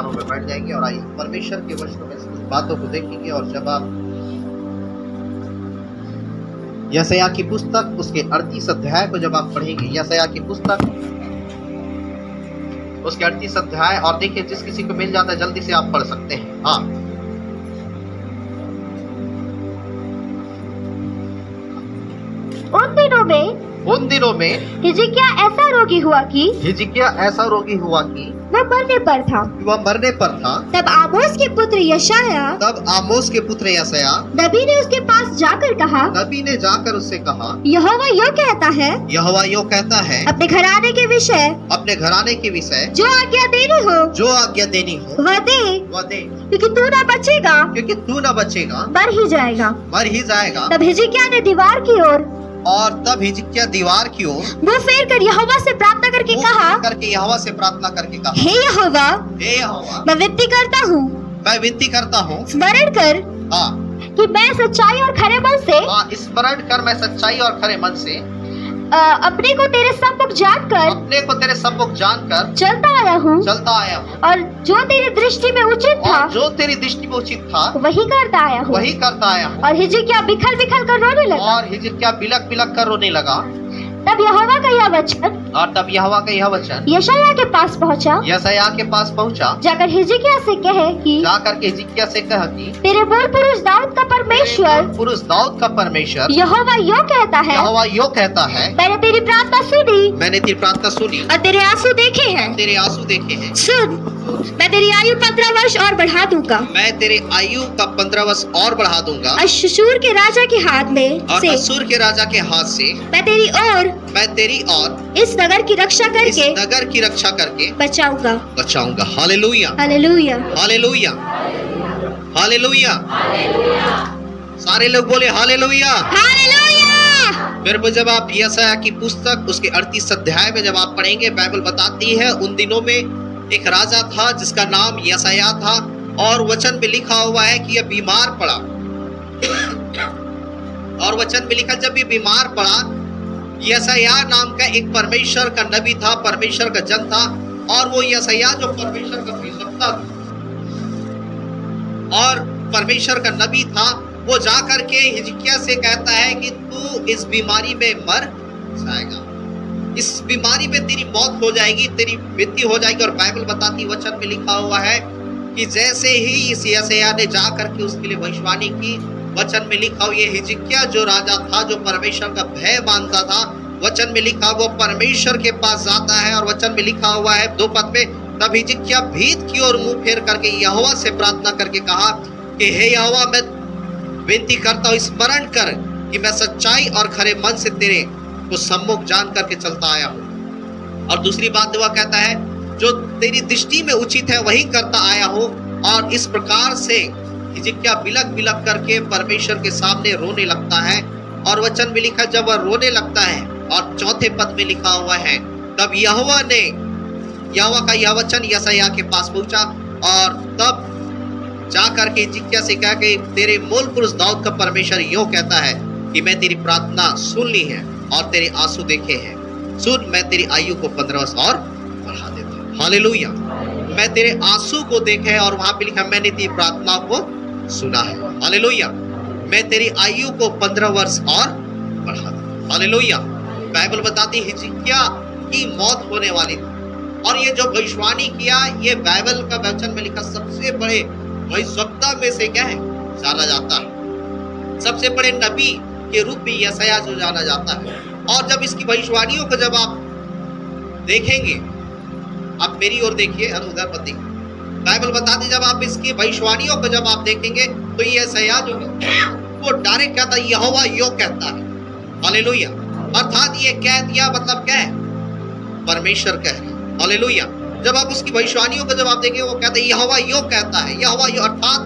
स्थानों में बैठ जाएंगे और आइए परमेश्वर के वचनों में कुछ बातों को देखेंगे। और जब आप यशायाह की पुस्तक उसके 38 अध्याय को जब आप पढ़ेंगे, यशायाह की पुस्तक उसके 38 अध्याय, और देखिए जिस किसी को मिल जाता है जल्दी से आप पढ़ सकते हैं। हाँ, उन दिनों में हिजकिय्याह ऐसा रोगी हुआ कि वह मरने पर था। तब आमोस के पुत्र यशायाह नबी ने उसके पास जाकर कहा, उससे कहा, यहोवा यूं कहता है अपने घराने के विषय जो आज्ञा देनी हो वह दे, क्योंकि तू न बचेगा मर ही जाएगा। तब हिजकिय्याह ने दीवार की ओर तब हिजकिय्याह दीवार की ओर मुंह फेर कर यहोवा से प्रार्थना करके कहा, हे यहोवा, मैं विनती करता हूँ स्मरण कर कि मैं सच्चाई और खरे मन से अपने को तेरे सम्मुख जानकर चलता आया हूँ, और जो तेरी दृष्टि में उचित था वही करता आया हूँ। और हिजकिय्याह बिलख बिलख कर रोने लगा। तब यहोवा का यह वचन यशायाह के पास पहुँचा, जाकर हिजकिय्याह से कहे कि तेरे मूल पुरुष दाऊद का परमेश्वर यहोवा यूं कहता है, मैंने तेरी प्रार्थना सुनी और तेरे आंसू देखे हैं। सुन, मैं तेरी आयु 15 वर्ष और बढ़ा दूंगा। अश्शूर के राजा के हाथ से मैं तेरी और इस नगर की रक्षा करके बचाऊंगा। Hallelujah, hallelujah, hallelujah, hallelujah. सारे लोग बोले हालेलुया, हालेलुया। मेरे को जब आप यशायाह की पुस्तक उसके 38 अध्याय में जब आप पढ़ेंगे, बाइबल बताती है उन दिनों में एक राजा था जिसका नाम यशायाह था, और वचन में लिखा हुआ है कि यह बीमार पड़ा। और वचन में लिखा जब ये बीमार पड़ा, यशायाह नाम का एक परमेश्वर का नबी था, परमेश्वर का जन था, और वो यशायाह जो परमेश्वर का भविष्यवक्ता और परमेश्वर का नबी था, वो जाकर के हिजकिय्याह से कहता है कि तू इस बीमारी में मर जाएगा, इस बीमारी में तेरी मौत हो जाएगी, तेरी मृत्यु हो जाएगी। और बाइबल बताती, वचन में लिखा हुआ है कि जैसे ही इस यशायाह ने जाकर के उसके लिए भविष्यवाणी की, वचन में लिखा हुआ, ये हिजकिय्याह जो राजा था, जो परमेश्वर का भय मानता था, वचन में लिखा वो परमेश्वर के पास जाता है। और वचन में लिखा हुआ है 2 पद में, तब हिजकिय्याह भीत की ओर मुंह फेर करके यहोवा से प्रार्थना करके कहा कि हे यहोवा, मैं विनती करता हूँ स्मरण कर कि मैं सच्चाई और खरे मन से तेरे को सम्मुख जान करके चलता आया हूँ। और दूसरी बात वह कहता है, जो तेरी दृष्टि में उचित है वही करता आया हूँ। और इस प्रकार से हिजकिय्याह बिलख करके परमेश्वर के सामने रोने लगता है। और वचन में लिखा जब वह रोने लगता है, और 4 पद में लिखा हुआ है, तब यहोवा का यह वचन यशायाह के पास पहुंचा, और तब जाकर के हिजकिय्याह से कहा कि तेरे मूल पुरुष दाऊद का परमेश्वर यूं कहता है कि मैं तेरी प्रार्थना सुन ली है और तेरे आंसू देखे हैं। सुन, मैं तेरी आयु को 15 वर्ष और बढ़ा देता हूं। हालेलुया, मैं तेरे आंसू को देखे, और वहां पे लिखा मैंने तेरी प्रार्थना को सुना है। हालेलुया, मैं तेरी आयु को 15 वर्ष और बढ़ा दूं। हालेलुया। बाइबल बताती हिजकिय्याह की मौत होने वाली थी, और ये जो भविष्यवाणी किया, ये बाइबल का वचन में लिखा सबसे बड़े भविष्यवक्ता में से क्या है जाना जाता है, सबसे बड़े नबी के रूप में यशायाह जो जाना जाता है। और जब इसकी भविष्यवाणियों को जब आप देखेंगे, आप मेरी ओर देखिए, उधर मत देखिए। बाइबल बताती जब आप इसकी भविष्यवाणियों को जब आप देखेंगे, तो ये यशायाह जो है वो डायरेक्ट कहता है यहोवा यूं कहता है। हालेलुया, अर्थात ये कह दिया मतलब क्या है, परमेश्वर कह रहा है। हालेलुया, जब आप उसकी भविष्यवाणियों को जब आप देखेंगे, वो कहते हैं यहोवा यूं कहता है, यहोवा यूं, अर्थात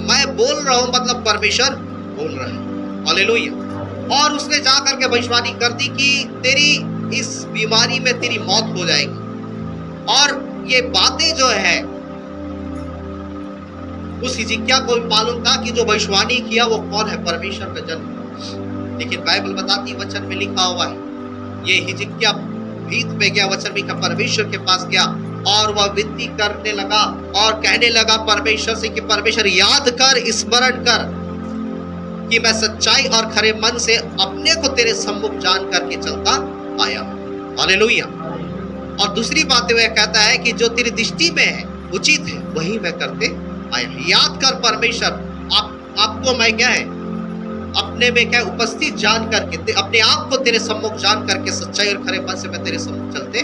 मैं बोल रहा हूं मतलब परमेश्वर बोल रहा है। हालेलुया। और उसने जाकर के भविष्यवाणी कर दी कि तेरी इस बीमारी में तेरी मौत हो जाएगी। और ये बातें जो है उस हिजकिय्याह को भी मालूम था कि जो भविष्यवाणी किया वो कौन है, परमेश्वर का जन। लेकिन बाइबल बताती, वचन में लिखा हुआ है, ये हिजकिय्याह भीत पे गया, वचन में परमेश्वर के पास गया और वह विनती करने लगा और कहने लगा परमेश्वर से कि परमेश्वर याद कर, स्मरण कर कि मैं सच्चाई और खरे मन से अपने को तेरे सम्मुख जान करके चलता आया। हालेलुया। और दूसरी बात वह कहता है कि जो तेरी दृष्टि में है उचित है वही मैं करते आया। याद कर परमेश्वर, आपको मैं क्या है अपने में क्या उपस्थित जान करके, अपने आप को तेरे सम्मुख जान करके सच्चाई और खरे मन से मैं तेरे सम्मुख चलते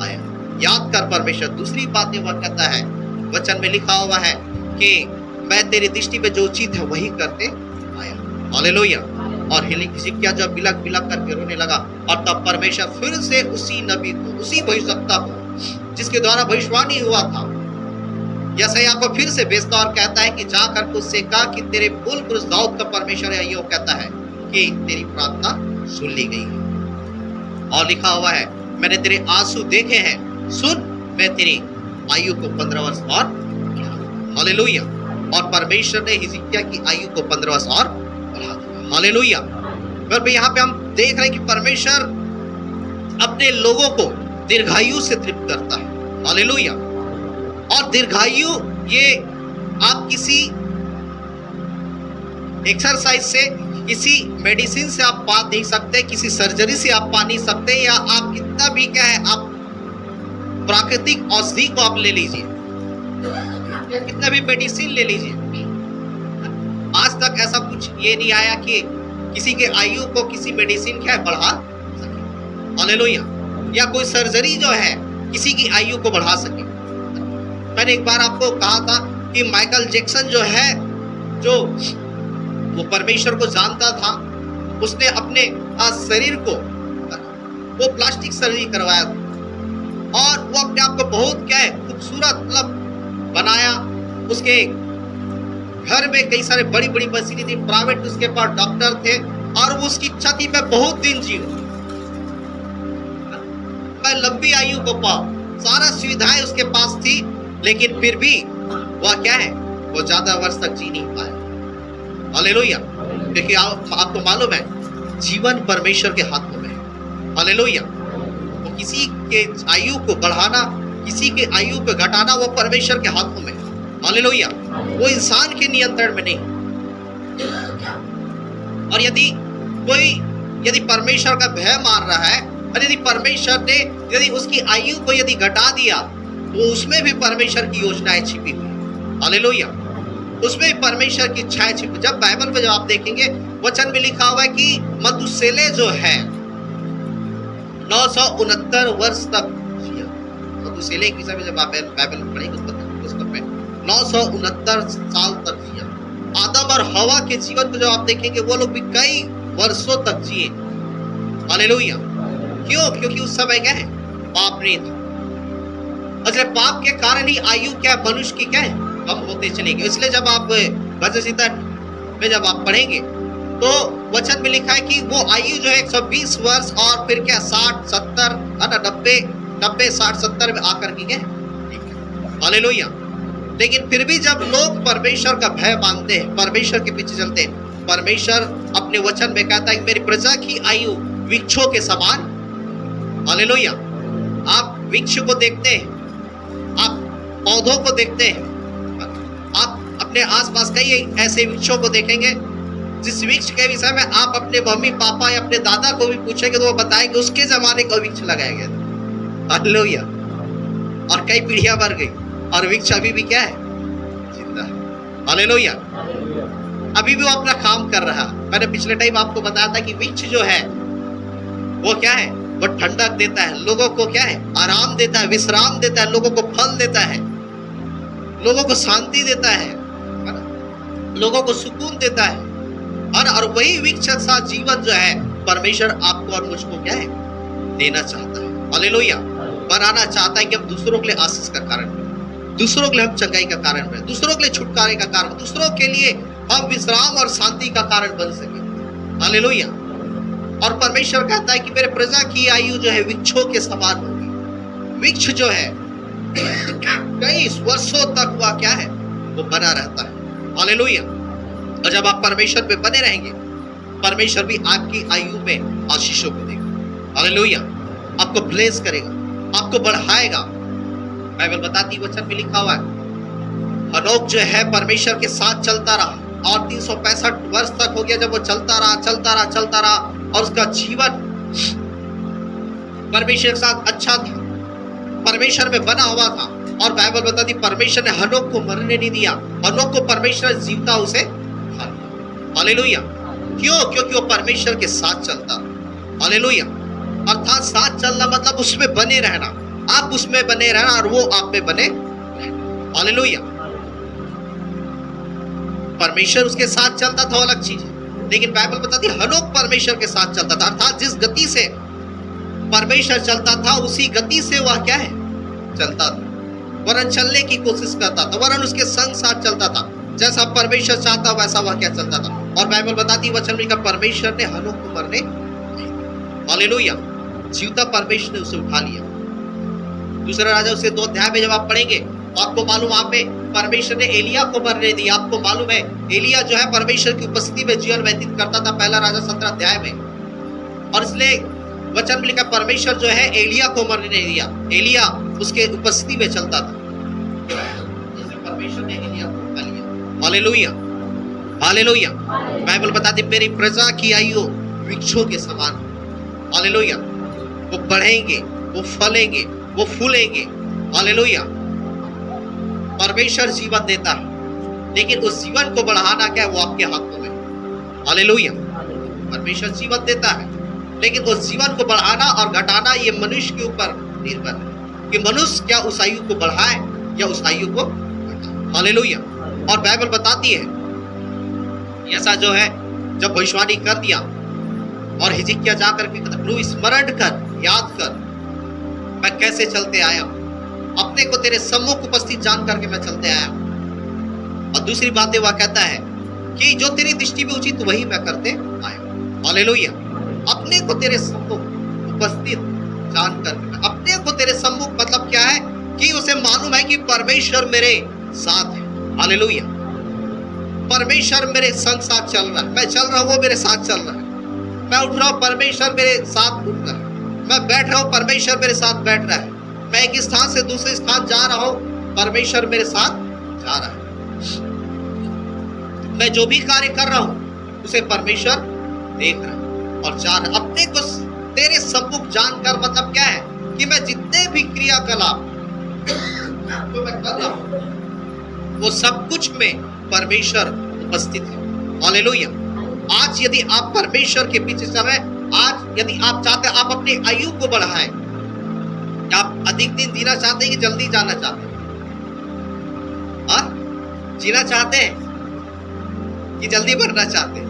आया। याद कर परमेश्वर। दूसरी बात वह कहता है, वचन में लिखा हुआ है कि मैं तेरी दृष्टि में जो उचित है वही करते आया। हालेलुया। और हिजकिय्याह जब बिलक बिलक करके रोने लगा और तब परमेश्वर फिर से उसी नबी को, उसी भविष्यवक्ता को जिसके द्वारा भविष्यवाणी हुआ था, यशायाह को फिर से भेजता और कहता है कि जाकर उससे कहा कि तेरे मूल पुरुष दाऊद का परमेश्वर है यो कहता है कि तेरी प्रार्थना सुन ली गई है। और लिखा हुआ है मैंने तेरे आंसू देखे हैं, सुन मैं तेरी आयु को 15 वर्ष और बढ़ा। हालेलुया। और परमेश्वर ने हिजकिय्याह की आयु को 15 वर्ष और बढ़ा दिया। हालेलुया। पर यहाँ पे हम देख रहे हैं कि परमेश्वर अपने लोगों को दीर्घायु से तृप्त करता है। हालेलुया। और दीर्घायु ये आप किसी एक्सरसाइज से, किसी मेडिसिन से आप पा नहीं सकते, किसी सर्जरी से आप पा नहीं सकते, या आप कितना भी क्या है आप प्राकृतिक औषधि को आप ले लीजिए या कितना भी मेडिसिन ले लीजिए, आज तक ऐसा कुछ ये नहीं आया कि किसी के आयु को किसी मेडिसिन क्या बढ़ा सके। हालेलुया। या कोई सर्जरी जो है किसी की आयु को बढ़ा सके। मैंने एक बार आपको कहा था कि माइकल जैक्सन जो है, जो वो परमेश्वर को जानता था, उसने अपने शरीर को वो प्लास्टिक सर्जरी करवाया था और वो अपने आप को बहुत क्या है खूबसूरत मतलब बनाया। उसके घर में कई सारे बड़ी बड़ी मशीनें थी, प्राइवेट उसके पास डॉक्टर थे और वो उसकी इच्छा थी मैं बहुत दिन जीऊं, मैं लंबी आयु को पाऊं। सारा सुविधाएं उसके पास थी, लेकिन फिर भी वह क्या है वो ज्यादा वर्ष तक जी नहीं पाया। हालेलुया। क्योंकि आपको मालूम है जीवन परमेश्वर के हाथों में है। हालेलुया। तो किसी के आयु को बढ़ाना, किसी के आयु को घटाना वो परमेश्वर के हाथों में है। हालेलुया। वो इंसान के नियंत्रण में नहीं। और यदि परमेश्वर का भय मार रहा है और यदि परमेश्वर ने यदि उसकी आयु को यदि घटा दिया तो उसमें भी परमेश्वर की योजनाएं छिपी हुई। हालेलुया। उसमें भी परमेश्वर की इच्छाएं छिपी। जब बाइबल में जब आप देखेंगे वचन में लिखा हुआ है कि मथुसेलह जो है 969 वर्ष तक जिया। मथुसेलह के विषय में जब आप बाइबल में पढ़ेंगे पुस्तक में 969 साल तक जिया। आदम और हवा के जीवन को जब आप देखेंगे वो लोग भी कई वर्षों तक जिए। हालेलुया। क्यों? क्योंकि उस समय क्या है पाप नहीं था। इसलिए पाप के कारण ही आयु क्या मनुष्य की क्या है कम होते चलेगी। इसलिए जब आप भजन संहिता में जब आप पढ़ेंगे तो वचन में लिखा है कि वो आयु जो है 120 वर्ष और फिर क्या 60 70 90 60 70 में आकर की क्या। हालेलुया। लेकिन फिर भी जब लोग परमेश्वर का भय मानते हैं, परमेश्वर के पीछे चलते हैं, परमेश्वर अपने वचन में कहता है कि मेरी प्रजा की आयु वृक्षों के समान। हालेलुया। आप वृक्ष को देखते हैं, आप पौधों को देखते हैं, आप अपने आसपास कई ऐसे वृक्षों को देखेंगे जिस वृक्ष के विषय में आप अपने मम्मी पापा या अपने दादा को भी पूछेंगे तो वो बताएंगे उसके जमाने का वृक्ष लगाया गया था। हालेलुया। और कई पीढ़ियां बढ़ गई और वृक्ष अभी भी क्या है जिंदा है। हालेलुया। अभी भी वो अपना काम कर रहा। मैंने पिछले टाइम आपको बताया था कि वृक्ष जो है वो क्या है वो ठंडक देता है, लोगों को क्या है आराम देता है, विश्राम देता है, लोगों को फल देता है, लोगों को शांति देता है, लोगों को सुकून देता है। और वही वृक्ष सा जीवन जो है परमेश्वर आपको और मुझको क्या है देना चाहता है। हालेलुया। बनाना चाहता है कि हम दूसरों के लिए आशीष का कारण बने, दूसरों के लिए हम चंगाई का कारण बने, दूसरों के लिए छुटकारे का कारण, दूसरों के लिए हम विश्राम और शांति का कारण बन सके। हालेलुया। और परमेश्वर कहता है कि मेरे प्रजा की आयु जो है वृक्षों के समान होगी। वृक्ष जो है कई वर्षों तक वह क्या है वो बना रहता है। हालेलुया। और जब आप परमेश्वर पे बने रहेंगे परमेश्वर भी आपकी आयु में आशीषों को देगा। हालेलुया। आपको ब्लेस करेगा, आपको बढ़ाएगा। बाइबल बताती वचन में लिखा हुआ है, हनोक जो है परमेश्वर के साथ चलता रहा और 365 वर्ष तक हो गया जब वो चलता रहा और उसका जीवन परमेश्वर के साथ अच्छा था, परमेश्वर में बना हुआ था। और बाइबल बताती परमेश्वर ने हनोक को मरने नहीं दिया, हनोक को परमेश्वर जीवता उसे खा लिया। हालेलुया। क्यों? क्योंकि वो परमेश्वर के साथ चलता। हालेलुया। अर्थात साथ चलना मतलब उसमें बने रहना, आप उसमें बने रहना और वो आप में बने रहना। हालेलुया। परमेश्वर उसके साथ चलता था अलग चीज है, लेकिन बाइबल बताती हनोक परमेश्वर के साथ चलता था। अर्थात जिस गति से परमेश्वर चलता था उसी गति से वह क्या है चलता था, वरन चलने की कोशिश करता था, वरन उसके संग साथ चलता था। जैसा परमेश्वर चाहता वैसा वह क्या चलता था। और बाइबल बताती वचन में लिखा परमेश्वर ने हनोक को मरने, हालेलुया, जीवता परमेश्वर ने उसे उठा लिया। दूसरा राजा उसे 2 अध्याय में जब आप पढ़ेंगे आपको मालूम वहां पे परमेश्वर ने एलिया को मरने दिया। आपको मालूम है एलिया जो है परमेश्वर की उपस्थिति में जीवन व्यतीत करता था, पहला राजा 17 अध्याय में। और इसलिए वचन में लिखा परमेश्वर जो है एलिया को मरने नहीं दिया, एलिया उसके उपस्थिति में चलता था। परमेश्वर ने एलिया को उठा लिया। Hallelujah, hallelujah. बाइबल बताती मेरी प्रजा की आयु वृक्षों के समान। हालेलुया। वो बढ़ेंगे, वो फलेंगे, वो फूलेंगे। हालेलुया। परमेश्वर जीवन देता है, लेकिन उस जीवन को बढ़ाना क्या है वो आपके हाथों में। हालेलुया। परमेश्वर जीवन देता है, लेकिन उस जीवन को बढ़ाना और घटाना ये मनुष्य के ऊपर निर्भर है कि मनुष्य क्या उस आयु को बढ़ाए या उस आयु को घटाए। हालेलुया। और बाइबल बताती है ऐसा जो है जब भविष्यवाणी कर दिया और हिजकिय्याह जाकर के प्रभु स्मरण कर, याद कर मैं कैसे चलते आया, अपने को तेरे सम्मुख उपस्थित जान करके मैं चलते आया। और दूसरी बात वह कहता है कि जो तेरी दृष्टि में उचित वही मैं करते आया। हालेलुया। अपने को तेरे सम्मुख उपस्थित जान करके, अपने को तेरे सम्मुख मतलब क्या है कि उसे मालूम है कि परमेश्वर मेरे साथ है। हालेलुया। परमेश्वर मेरे संग साथ चल रहा है, मैं चल रहा हूं वो मेरे साथ चल रहा है, मैं उठ रहा हूं परमेश्वर मेरे साथ उठ रहा है, मैं बैठ रहा हूं परमेश्वर मेरे साथ बैठ रहा है, मैं एक स्थान से दूसरे स्थान जा रहा हूं परमेश्वर मेरे साथ जा रहा है, मैं जो भी कार्य कर रहा हूं उसे परमेश्वर देख रहा है और जा रहा है। अपने को तेरे सम्मुख जानकर मतलब क्या है कि मैं जितने भी क्रियाकलाप तो मैं कर रहा हूं वो सब कुछ में परमेश्वर उपस्थित है। हालेलुया। आज यदि आप परमेश्वर के पीछे चल रहे हैं, आज यदि आप चाहते हैं आप अपनी आयु को बढ़ाएं, आप अधिक दिन जीना चाहते हैं कि जल्दी जाना चाहते हैं? जीना चाहते हैं कि जल्दी मरना चाहते हैं?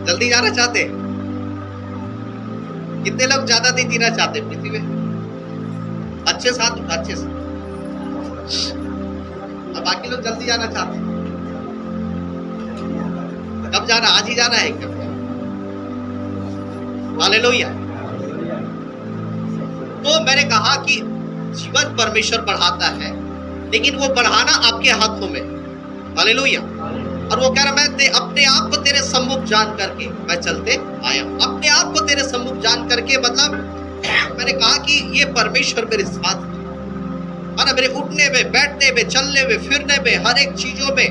जल्दी जाना चाहते हैं? कितने लोग ज्यादा दिन जीना चाहते हैं पृथ्वी में? अच्छे साथ अच्छे से। अब बाकी लोग जल्दी जाना चाहते हैं। कब जाना? आज ही जाना है क्या? हालेलुया। तो मैंने कहा कि जीवन परमेश्वर बढ़ाता है, लेकिन वो बढ़ाना आपके हाथों में। हालेलुया। और वो कह रहा मैं अपने आप को तेरे सम्मुख जान करके मैं चलते आया। अपने आप को तेरे सम्मुख जान करके मतलब मैंने कहा कि ये परमेश्वर मेरे साथ है ना, मेरे उठने में, बैठने में, चलने में, फिरने में, हर एक चीजों में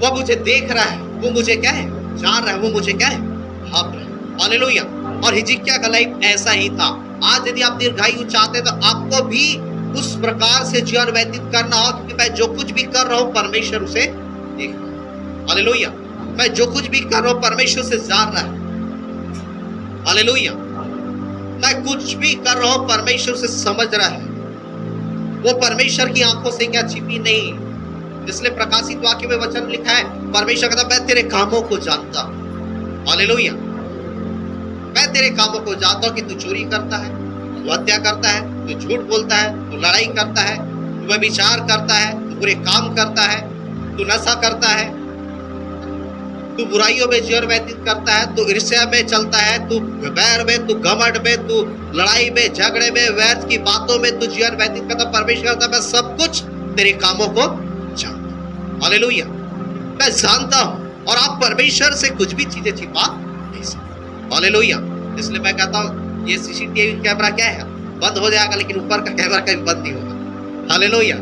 वो मुझे देख रहा है, वो मुझे क्या है जान रहा है, वो मुझे क्या है भाप रहा है। हालेलुया। और हिजकिय्याह का लाइफ ऐसा ही था। आज यदि आप दीर्घायु चाहते हैं तो आपको भी उस प्रकार से जीवन व्यतीत करना हो, क्योंकि मैं जो कुछ भी कर रहा हूं परमेश्वर उसे देख रहा है। हालेलुया। मैं जो कुछ भी कर रहा हूं परमेश्वर से जान रहा है। हालेलुया। मैं कुछ भी कर रहा हूं परमेश्वर से समझ रहा है। वो परमेश्वर की आंखों से क्या छिपी नहीं, इसलिए प्रकाशित वाक्य में वचन लिखा है परमेश्वर कहता मैं तेरे कामों को जानता हूं। हालेलुया। मैं तेरे कामों को जानता हूं कि तू चोरी करता है, तू हत्या करता है, तू झूठ बोलता है, तू लड़ाई करता है, तू व्यभिचार करता है, तू बुरे काम करता है, तू नशा करता है, तू बुराइयों में जीवन व्यतीत करता है, तू ईर्ष्या में चलता है, तू बैर में, तू घमंड में, तू लड़ाई में, झगड़े में, व्यर्थ की बातों में तू जीवन व्यतीत करता। परमेश्वर कहता मैं सब कुछ तेरे कामों को जानता हूं। हालेलुया। मैं जानता हूं और आप परमेश्वर से कुछ भी चीजें छिपा नहीं सकते। हालेलुया। इसलिए मैं कहता हूं ये सीसीटीवी कैमरा क्या है, बंद हो जाएगा, लेकिन ऊपर का कैमरा कभी बंद नहीं होगा। हालेलुया।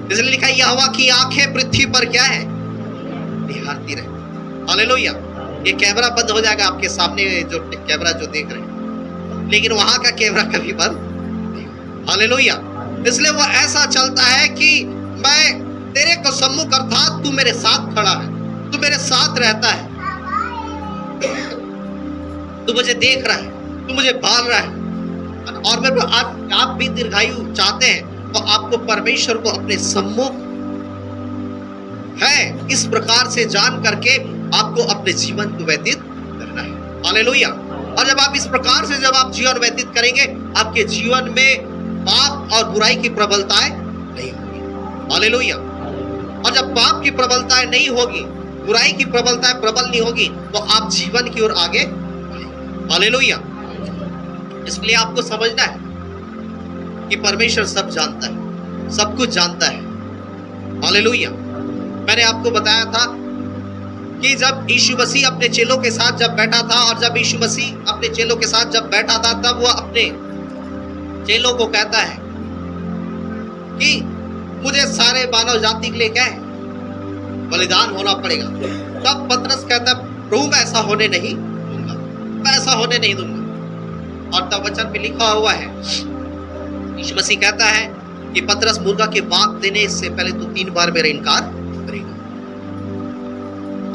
इसलिए लिखा है यहोवा की आंखें पृथ्वी पर क्या है, निहारती रहे। हालेलुया। ये कैमरा बंद हो जाएगा आपके सामने जो कैमरा जो देख रहे हैं, लेकिन वहां का कैमरा कभी बंद नहीं होगा। हालेलुया। इसलिए वो ऐसा चलता है कि मैं तेरे को सम्मुख, अर्थात तू मेरे साथ खड़ा है, तू मेरे साथ रहता है, तू मुझे देख रहा है, तू मुझे भाल रहा है। और मैं आप भी दीर्घायु चाहते हैं तो आपको परमेश्वर को अपने सम्मुख है इस प्रकार से जान करके आपको अपने जीवन को व्यतीत करना है। हालेलुया। और जब आप इस प्रकार से जब आप जीवन व्यतीत करेंगे, आपके जीवन में पाप और बुराई की प्रबलताएं नहीं होगी। हालेलुया। और जब पाप की प्रबलताएं नहीं होगी, बुराई की प्रबलताएं प्रबल नहीं होगी, तो आप जीवन की ओर आगे बढ़ेंगे। हालेलुया। इसलिए आपको समझना है कि परमेश्वर सब जानता है, सब कुछ जानता है। हालेलुया। मैंने आपको बताया था कि जब यीशु मसीह अपने चेलों के साथ जब बैठा था, और जब यीशु मसीह अपने चेलों के साथ जब बैठा था, तब वो अपने चेलों को कहता है कि मुझे सारे मानव जाति के लिए क्या है, बलिदान होना पड़ेगा। तब पतरस कहता है प्रभु मैं ऐसा होने नहीं दूंगा, मैं ऐसा होने नहीं दूंगा। और तब वचन में लिखा हुआ है, यीशु मसीह कहता है कि पतरस मुर्गा के बाग देने से पहले तू 3 बार मेरा इनकार करेगा।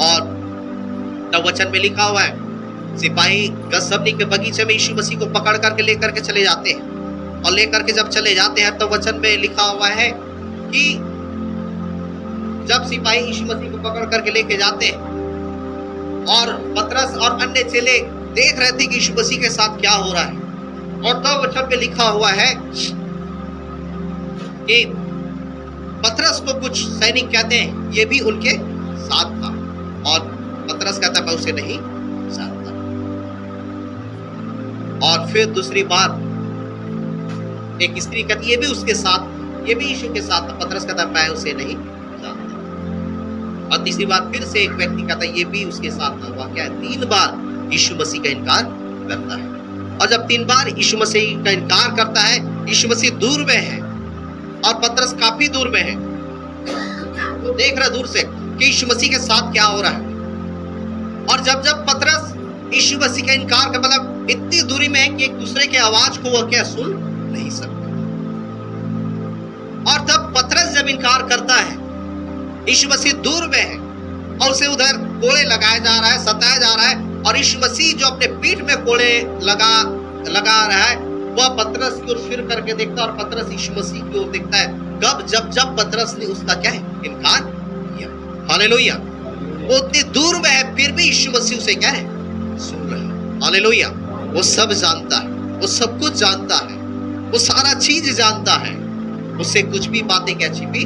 और तब वचन में लिखा हुआ है, सिपाही गसमनी के बगीचे में यीशु मसीह को पकड़ करके लेकर के चले जाते हैं, और लेकर के जब चले जाते हैं, तब वचन में लिखा हुआ है कि जब सिपाही यीशु मसीह को पकड़ करके लेके जाते हैं, और पतरस और अन्य चेले देख रहे थे कि यीशु मसीह के साथ क्या हो रहा है। और तब वचन में लिखा हुआ है कि पतरस को कुछ सैनिक कहते हैं ये भी उनके साथ था, और पतरस कहता मैं उसे नहीं जानता। और फिर दूसरी बार एक स्त्री कहती ये भी उसके साथ, ये भी यीशु के साथ था। पतरस कहता मैं उसे नहीं जानता। और तीसरी बार फिर से एक व्यक्ति कहता ये भी उसके साथ था। वह क्या है, 3 बार यीशु मसीह का इनकार करता है। और जब 3 बार यीशु मसीह का इनकार करता है, यीशु मसीह दूर में है और पतरस काफी दूर में है, तो देख रहा दूर से कि यीशु मसीह के साथ क्या हो रहा है। और जब जब पतरस यीशु मसीह का इनकार कर, मतलब इतनी दूरी में है कि एक दूसरे के आवाज को वह क्या सुन नहीं सकता। और तब पतरस जब इनकार करता है, यीशु मसीह दूर में है और उसे उधर कोड़े लगाया जा रहा है, सताया जा रहा है, और यीशु मसीह जो अपने पीठ में कोड़े लगा रहा है, वह पतरस की ओर फिर करके देखता है, और पतरस यीशु मसीह की ओर देखता है। कब, जब पतरस ने उसका क्या है, इनकार किया। हालेलुया। वो उतनी दूर में है, फिर भी यीशु मसीह उसे क्या है, सुन रहा है। हालेलुया। वो सब जानता है, वो सब कुछ जानता है, वो सारा चीज जानता है, उससे कुछ भी बातें क्या छिपी।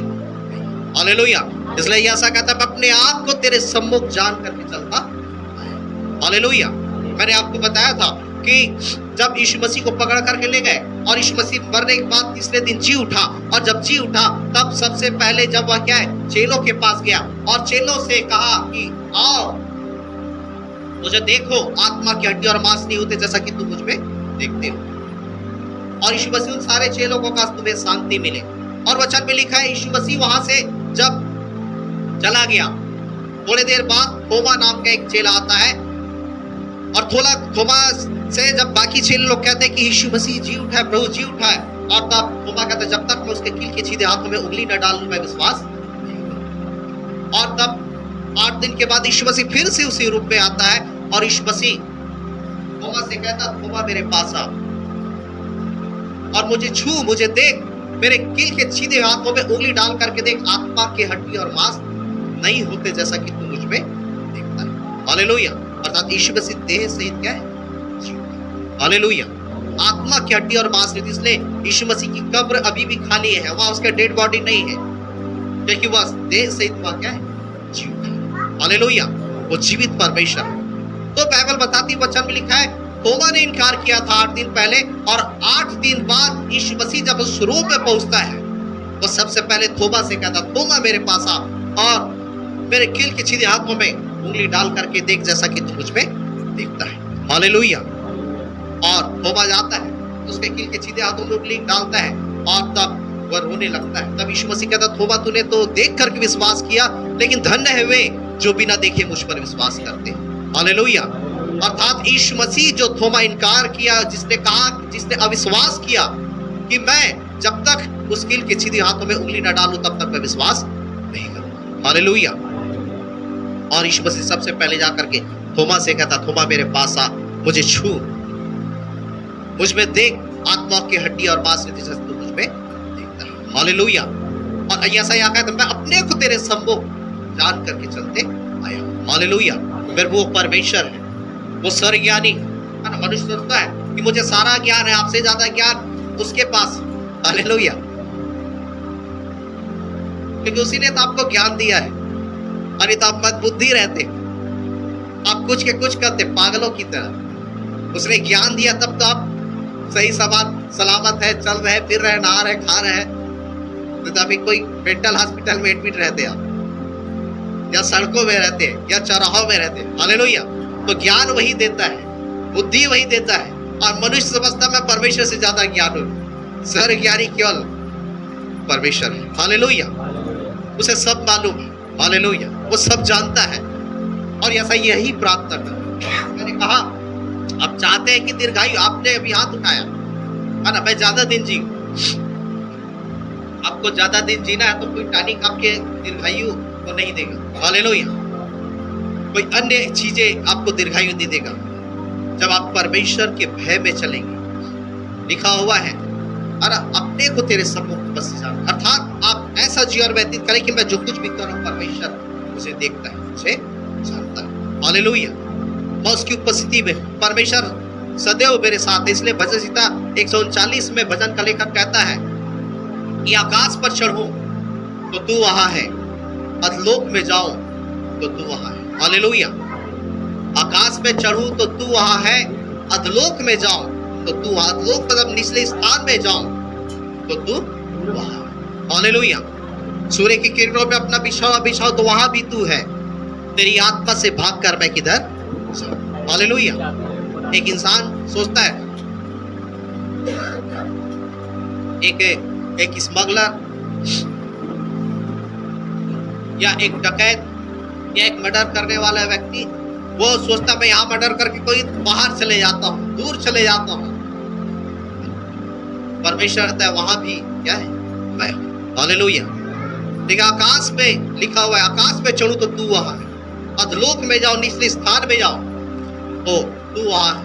हालेलुया। इसलिए ऐसा कहता है मैं अपने आप को तेरे सम्मुख जान करके चलता। हालेलुया। मैंने आपको बताया था कि जब यीशु मसीह को पकड़ करके ले गए, और यीशु मसीह मरने के बाद तीसरे दिन जी उठा, और जब जी उठा तब सबसे पहले जब वह क्या है, चेलों के पास गया, और चेलों से कहा कि आओ मुझे देखो, आत्मा की हड्डी और मांस नहीं होते जैसा कि तुम मुझ में देखते हो। और यीशु मसीह उन सारे चेलों को कहा तुम्हें शांति मिले। और वचन में लिखा है यीशु मसीह वहां से जब चला गया, थोड़ी देर बाद थोमा नाम का एक चेला आता है, और थोमा से जब बाकी चेले लोग कहते हैं कि यीशु मसीह जी उठा है, प्रभु जी उठा है, और तब थोमा कहता है जब तक मैं उसके कील के सीधे हाथों में उंगली न डाल लूं मैं विश्वास नहीं करूं। और तब 8 दिन के बाद यीशु मसीह फिर से उसी रूप में आता है, और यीशु मसीह थोमा से कहता थोमा मेरे पास आ और मुझे छू, मुझे देख, मेरे कील के सीधे हाथों में उंगली डाल करके देख, आत्मा की हड्डी और मांस नहीं होते जैसा कि तू मुझ में देखता है। हालेलुया। अर्थात यीशु मसीह देह सहित क्या है, हालेलुया। आत्मा की हड्डी और मांस नहीं, इसलिए यीशु मसीह की कब्र अभी भी खाली है, वहां उसका डेड बॉडी नहीं है, क्योंकि वह देह सहित वह क्या है, जीवित है। हालेलुया। वो जीवित परमेश्वर है। तो बाइबल बताती, वचन में लिखा है थोमा ने इनकार किया था 8 दिन पहले, और 8 दिन बाद यीशु मसीह जब उस रूप में पहुंचता है, वो सबसे पहले थोमा से कहता थोमा मेरे पास आ और मेरे कील के सीधे हाथों में उंगली डाल करके देख जैसा कि तू मुझ में देखता है। हालेलुया। और थोमा जाता है, उसके कील के सीधे हाथों में उंगली डालता है और तब वह रोने लगता है। तब यीशु मसीह कहता, थोमा तूने तो देख करके विश्वास किया, लेकिन धन्य है वे जो बिना देखे मुझ पर विश्वास करते हैं। हालेलुया। अर्थात यीशु मसीह जो थोमा इनकार किया, जिसने कहा, जिसने अविश्वास किया कि मैं जब तक उस कील के सीधे हाथों में उंगली न डालूं तब तक मैं विश्वास नहीं करूंगा। हालेलुया। और यीशु मसीह सबसे पहले जाकर के थोमा से कहता, थोमा मेरे पास आ, मुझे छू, मुझ में देख, आत्मा की हड्डी और मांस तू मुझ में देखता है। हालेलुया। और ऐसा ही कहता, मैं अपने को तेरे सम्मुख जान करके चलते आया। हालेलुया। फिर वो परमेश्वर है, वो सर्वज्ञानी है ना। मनुष्य सोचता है कि मुझे सारा ज्ञान है, आपसे ज्यादा ज्ञान उसके पास। हालेलुया। क्योंकि उसी ने तो आपको ज्ञान दिया है, अरे तो आप मत बुद्धि रहते, आप कुछ के कुछ करते पागलों की तरह। उसने ज्ञान दिया तब तो आप सही सलामत है, चल रहे, फिर रहे, नहा रहे, खा रहे हैं। तो अभी कोई मेंटल हॉस्पिटल में एडमिट रहते आप, या सड़कों में रहते हैं, या चौराहों में रहते हैं। हालेलुया। तो ज्ञान वही देता है, बुद्धि वही देता है। और मनुष्य समझता मैं परमेश्वर से ज्यादा ज्ञान हूं। सर्वज्ञानी केवल परमेश्वर है। हालेलुया। उसे सब मालूम है। हालेलुया। वो सब जानता है। और ऐसा यही प्रार्थना कर, मैंने कहा आप चाहते हैं कि दीर्घायु, आपने अभी हाथ उठाया है ना, मैं ज्यादा दिन जी, आपको ज्यादा दिन जीना है तो कोई टॉनिक आपके दीर्घायु को नहीं देगा। हालेलुया। कोई अन्य चीजें आपको दीर्घायु नहीं देगा जब आप परमेश्वर के भय में चलेंगे। लिखा हुआ है, अरे अपने को तेरे सम्मुख बस जान, अर्थात आप ऐसा जीवन व्यतीत करें कि मैं जो कुछ भी करूं परमेश्वर उसे देखता है, उसे जानता है। हालेलुया। मैं उसकी उपस्थिति में, परमेश्वर सदैव मेरे साथ है। इसलिए भजन संहिता 139 में भजन का लेखक कहता है कि आकाश पर चढ़ूं तो तू वहां है, अधलोक में जाऊं तो तू वहां है। हालेलुया। आकाश में चढ़ूं तो तू वहां है, अधलोक में जाऊं तो तू वहां, अधलोक मतलब निचले स्थान में जाऊं तो तू वहां। हालेलुया। सूर्य की किरणों पे अपना बिछावा बिछाओ तो वहां भी तू है। तेरी आत्मा से भाग कर मैं किधर। हालेलुया। एक इंसान सोचता है, एक स्मगलर या एक डकैत या एक मर्डर करने वाला व्यक्ति, वो सोचता मैं यहां मर्डर करके कोई बाहर चले जाता हूं, दूर चले जाता हूं। परमेश्वर कहता है वहां भी क्या है, मैं। हालेलुया। देखिए आकाश में लिखा हुआ है, आकाश में चढ़ूं तो तू वहां है, अधलोक में जाओ, निचले स्थान में जाओ तो तू वहां है।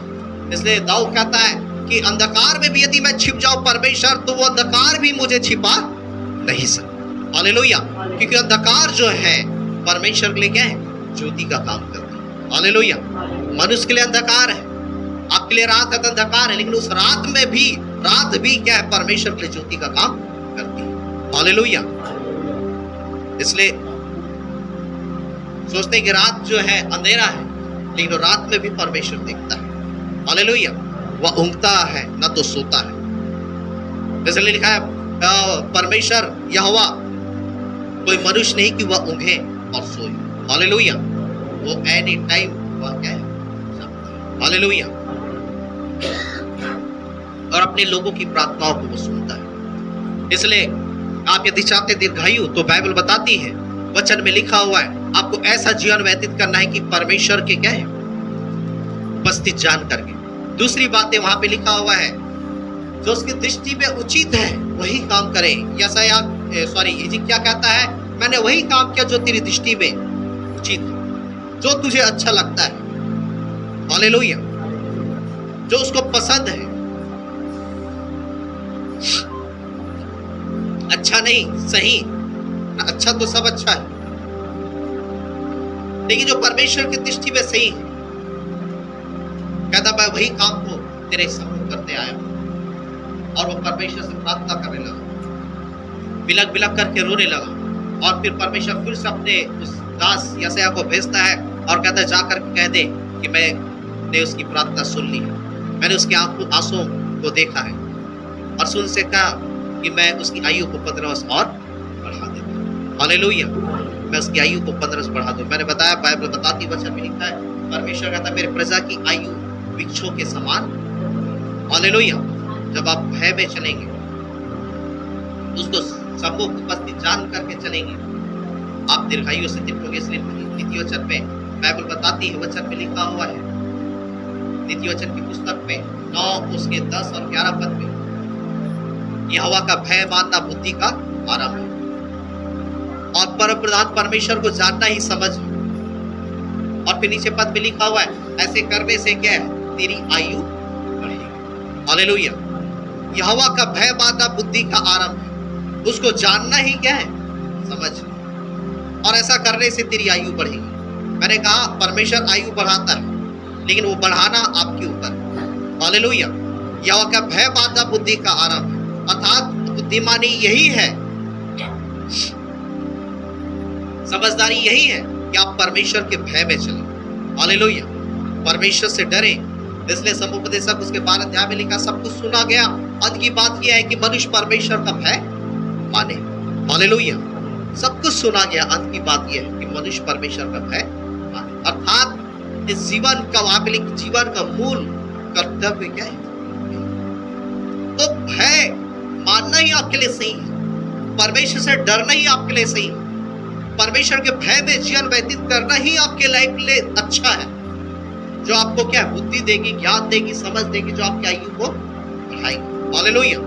इसलिए दाऊद कहता है कि अंधकार में भी यदि मैं छिप जाऊं परमेश्वर, तो वो अंधकार भी मुझे छिपा नहीं सकता। हालेलुया। क्योंकि अंधकार जो है परमेश्वर के लिए क्या है, ज्योति का काम करता है। हालेलुया। मनुष्य के लिए अंधकार है, आपके लिए रात है तो अंधकार है, लेकिन उस रात में भी, रात भी क्या है, परमेश्वर के लिए ज्योति का काम करती है। हालेलुया। इसलिए सोचते हैं कि रात जो है अंधेरा है, लेकिन रात में भी परमेश्वर देखता है। हालेलुया। वह ऊँघता है ना तो सोता है। इसलिए लिखा है परमेश्वर यहोवा कोई मनुष्य नहीं कि वह ऊँघे और सोए। हालेलुया। वो एनी टाइम वह क्या है, हालेलुया। और अपने लोगों की प्रार्थनाओं को वो सुनता है। इसलिए आप यदि चाहते दीर्घायु तो बाइबल बताती है, वचन में लिखा हुआ है, आपको ऐसा जीवन व्यतीत करना है कि परमेश्वर के क्या है, उपस्थित जान करके। दूसरी बातें वहां पे लिखा हुआ है, जो उसकी दृष्टि में उचित है वही काम करें। यशायाह हिजकिय्याह कहता है, मैंने वही काम किया जो तेरी दृष्टि में उचित है, जो तुझे अच्छा लगता है। हालेलुया। जो उसको पसंद है, अच्छा नहीं सही, अच्छा तो सब अच्छा है, लेकिन जो परमेश्वर की दृष्टि में सही है, कहता मैं वही काम को तेरे सम्मुख करते आया। और वो परमेश्वर से प्रार्थना करने लगा, बिलक बिलक करके रोने लगा। और फिर परमेश्वर फिर से अपने उस दास यशायाह को भेजता है और कहता है जाकर कह दे कि मैंने उसकी प्रार्थना सुन ली है, मैंने उसके आंसुओं को देखा है, और सुन से कहा कि मैं उसकी आयु को 15 वर्ष और बढ़ा दूंगा। हालेलुया। मैं उसकी आयु को 15 वर्ष बढ़ा दूं। मैंने बताया, बाइबल बताती, वचन में लिखा है, परमेश्वर कहता मेरे प्रजा की आयु वृक्षों के समान हालेलुया। जब आप भय में चलेंगे, उसको सम्मुख उपस्थित जान करके चलेंगे, आप दीर्घायु से निपटोगे। इसलिए नीति वचन में बाइबल बताती है, वचन में लिखा हुआ है, नीति वचन की पुस्तक में 9 उसके 10 और 11 पद में, यहोवा का भय मानना बुद्धि का आरंभ है और परम प्रधान परमेश्वर को जानना ही समझ है। और फिर नीचे पद में लिखा हुआ है, ऐसे करने से क्या है, तेरी आयु बढ़ेगी। हालेलुया। यहोवा का भय मानना बुद्धि का आरंभ है, उसको जानना ही क्या है, समझ। और ऐसा करने से तेरी आयु बढ़ेगी। मैंने कहा परमेश्वर आयु बढ़ाता है, लेकिन वो बढ़ाना आपके ऊपर। हालेलुया। यहोवा का भय मानना बुद्धि का आरंभ है, अर्थात बुद्धिमानी यही है, समझदारी यही है कि आप परमेश्वर के भय में चलें। हालेलुया। परमेश्वर से डरे। इसलिए समुपदेशक उसके 12 अध्याय में लिखा, सब कुछ सुना गया, अंत की बात यह है कि मनुष्य परमेश्वर का भय माने। हालेलुया। सब कुछ सुना गया, अंत की बात यह है कि मनुष्य परमेश्वर का भय माने। अर्थात इस जीवन का वाकलिक जीवन का मूल कर्तव्य क्या है? तो भय मानना ही आपके लिए सही है, परमेश्वर से डरना ही आपके लिए सही है, परमेश्वर के भय में जीवन व्यतीत करना ही आपके लाइफ के लिए अच्छा है, जो आपको क्या बुद्धि देगी, ज्ञान देगी, समझ देगी, जो आपकी आयु को बढ़ाएगी। हालेलुया।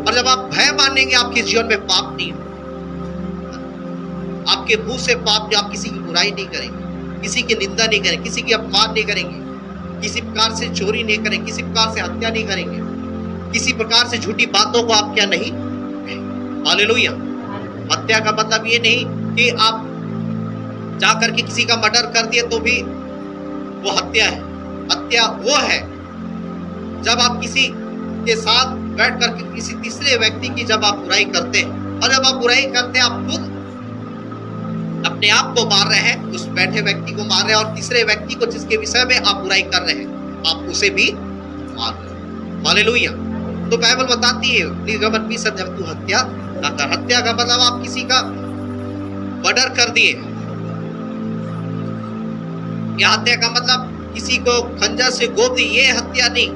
और जब आप भय मानेंगे, आपके जीवन में पाप नहीं होगा, आपके मुंह से पाप नहीं, आप किसी की बुराई नहीं करेंगे, किसी की निंदा नहीं करेंगे, किसी की अपमान नहीं करेंगे, किसी प्रकार से चोरी नहीं करेंगे, किसी प्रकार से हत्या नहीं करेंगे, किसी प्रकार से झूठी बातों को आप क्या नहीं। हालेलुया। हत्या का मतलब ये नहीं कि आप जाकर के किसी का मर्डर कर दिए तो भी वो हत्या है। हत्या वो है जब आप किसी के साथ बैठ करके किसी तीसरे व्यक्ति की जब आप बुराई करते हैं, और जब आप बुराई करते हैं, आप खुद अपने आप को मार रहे हैं, उस बैठे व्यक्ति को मार रहे हैं, और तीसरे व्यक्ति को जिसके विषय में आप बुराई कर रहे हैं, आप उसे भी मार रहे हैं। हालेलुया। तो बाइबल बताती है, निर्गमन 20 अध्याय में, तू हत्या ना कर। हत्या का मतलब आप किसी का मर्डर कर दिए। या हत्या का मतलब किसी को खंजर से गोद दी, ये हत्या नहीं।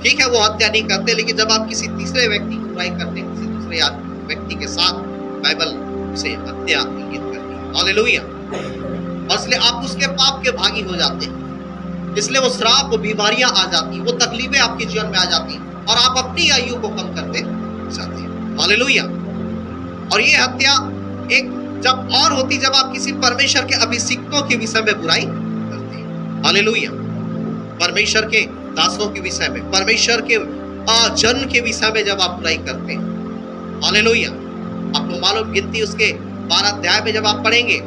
ठीक है, वो हत्या नहीं करते, लेकिन जब आप किसी तीसरे व्यक्ति की बुराई करते हैं, किसी दूसरे व्यक्ति के साथ, बाइबल से हत्या इंगित करती है। हालेलुया। और इसलिए आप उसके पाप के भागी हो जाते हैं, इसलिए वो श्राप, वो बीमारियां आ जाती, वो तकलीफें आपके जीवन में आ जाती, और आप अपनी आयु को कम करते जाते हैं। हालेलुया। और ये हत्या एक जब और होती जब आप किसी परमेश्वर के अभिषिक्तों के विषय में बुराई करते हैं। हालेलुया। परमेश्वर के दासों के विषय में, परमेश्वर के जन के विषय में जब आप बुराई करते हैं। हालेलुया। आपको मालूम, गिनती उसके 12 अध्याय में जब आप पढ़ेंगे,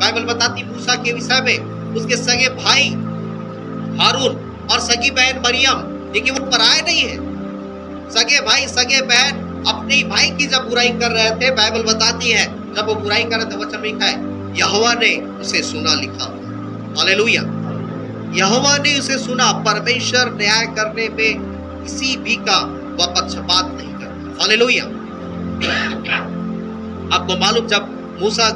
बाइबल बताती मूसा के विषय में, उसके सगे भाई हारून और सगी बहन मरियम, लेकिन वो पराये नहीं है। सगे भाई, सगे बहन अपने भाई की जब बुराई कर रहे थे, बाइबल बताती है जब वो बुराई कर रहे थे, वचन में लिखा है, यहोवा ने उसे सुना, लिखा। हालेलुया। यहोवा ने उसे सुना। परमेश्वर न्याय करने में किसी भी का वह पक्षपात नहीं करता। हालेलुया। आपको मालूम, जब मूसा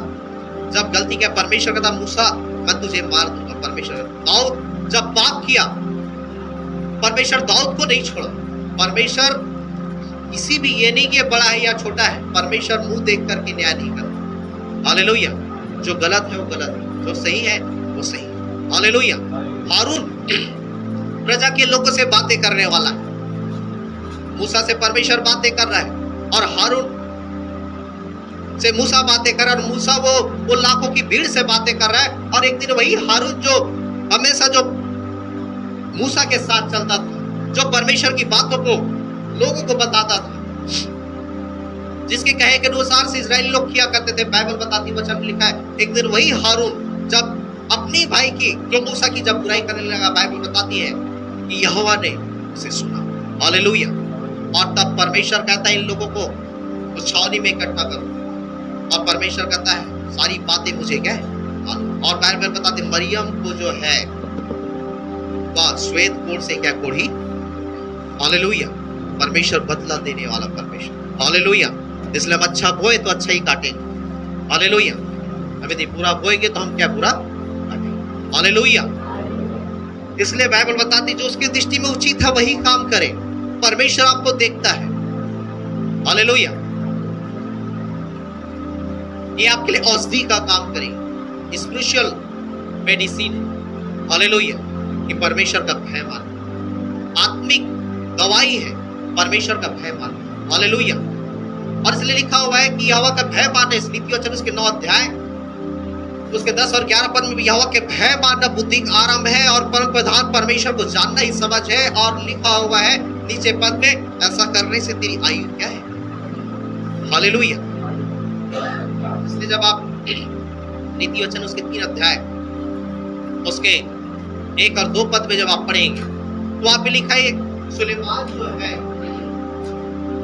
जब गलती किया, परमेश्वर कहता, मूसा मैं तुझे मार दूंगा। परमेश्वर दाऊद जब पाप किया, परमेश्वर दाऊद को नहीं छोड़ा। परमेश्वर किसी भी, ये नहीं कि बड़ा है या छोटा है, परमेश्वर मुंह देख करके न्याय नहीं करता। हालेलुया। जो गलत है वो गलत है, जो सही है वो सही। हालेलुया। हारून प्रजा के लोगों से बातें करने वाला है, मूसा से परमेश्वर बातें कर रहा है, और हारून से मूसा बातें कर रहा है, और मूसा वो लाखों की भीड़ से बातें कर रहा है। और एक दिन वही हारून जो हमेशा जो मूसा के साथ चलता था, जो परमेश्वर की बातों को लोगों को बताता था, जिसके कहे के अनुसार से इजरायली लोग किया करते थे, बाइबल बताती, वचन में लिखा है, एक दिन वही हारून जब अपनी भाई की, जो मूसा की जब बुराई करने लगा, बाइबल बताती है कि यहोवा ने उसे सुना। हालेलुया। और तब परमेश्वर कहता है, इन लोगों को उस छावनी में इकट्ठा करो, और परमेश्वर कहता है सारी बातें मुझे क्या है। और बाइबल बताते, मरियम को जो है वह श्वेत कोढ़ से क्या कोढ़ी। हालेलुया। परमेश्वर बदला देने वाला परमेश्वर। हालेलुया। इसलिए हम अच्छा बोए तो अच्छा ही काटेंगे। हालेलुया। हम यदि बुरा बोएंगे तो हम क्या बुरा काटेंगे। हालेलुया। इसलिए बाइबल बताती जो उसकी दृष्टि में उचित है वही काम करे। परमेश्वर आपको देखता है। हालेलुया। ये आपके लिए औषधि का काम करेगी, स्पिरिचुअल मेडिसिन। हालेलुया। कि परमेश्वर का भय मानो, आत्मिक दवाई है परमेश्वर का भय मानो। हालेलुया। और इसलिए लिखा हुआ है कि यहोवा का भय मानना, इस नीति वचन उसके 9 अध्याय उसके 10 और 11 पद में यहोवा के भय मानना बुद्धि का आरंभ है और परम प्रधान परमेश्वर को जानना ही समझ है। और लिखा हुआ है नीचे पद में, ऐसा करने से तेरी आयु क्या है। हालेलुया। इसलिए जब आप नीति वचन उसके 3 अध्याय उसके 1 और 2 पद में जब आप पढ़ेंगे तो वहां पे लिखा है, सुलेमान जो है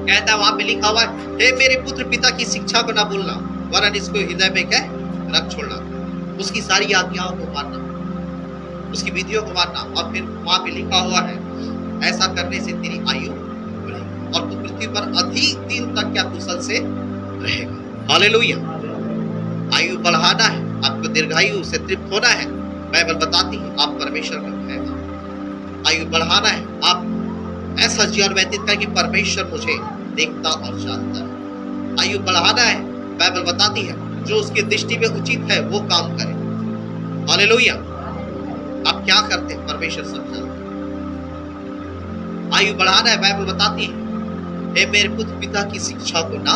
कहता है, वहां पे लिखा हुआ है, हे मेरे पुत्र पिता की शिक्षा को ना भूलना वरन इसको हृदय में क्या रख छोड़ना, उसकी सारी आज्ञाओं को मानना, उसकी विधियों को मानना। और फिर वहां पे लिखा हुआ है, ऐसा करने से तेरी आयु बढ़ेगी और तू पृथ्वी पर अधिक दिन तक क्या कुशल से रहेगा। हालेलुया। आयु बढ़ाना है, आपको दीर्घायु से तृप्त होना है। बाइबल बताती है आप परमेश्वर का भय मानो। आयु बढ़ाना है, आप ऐसा जीवन व्यतीत करें कि परमेश्वर मुझे देखता और जानता है। आयु बढ़ाना है, बाइबल बताती है जो उसकी दृष्टि में उचित है वो काम करे। हालेलुया। आप क्या करते हैं परमेश्वर सब जानता है। आयु बढ़ाना है, बाइबल बताती है, हे मेरे पुत्र पिता की शिक्षा को ना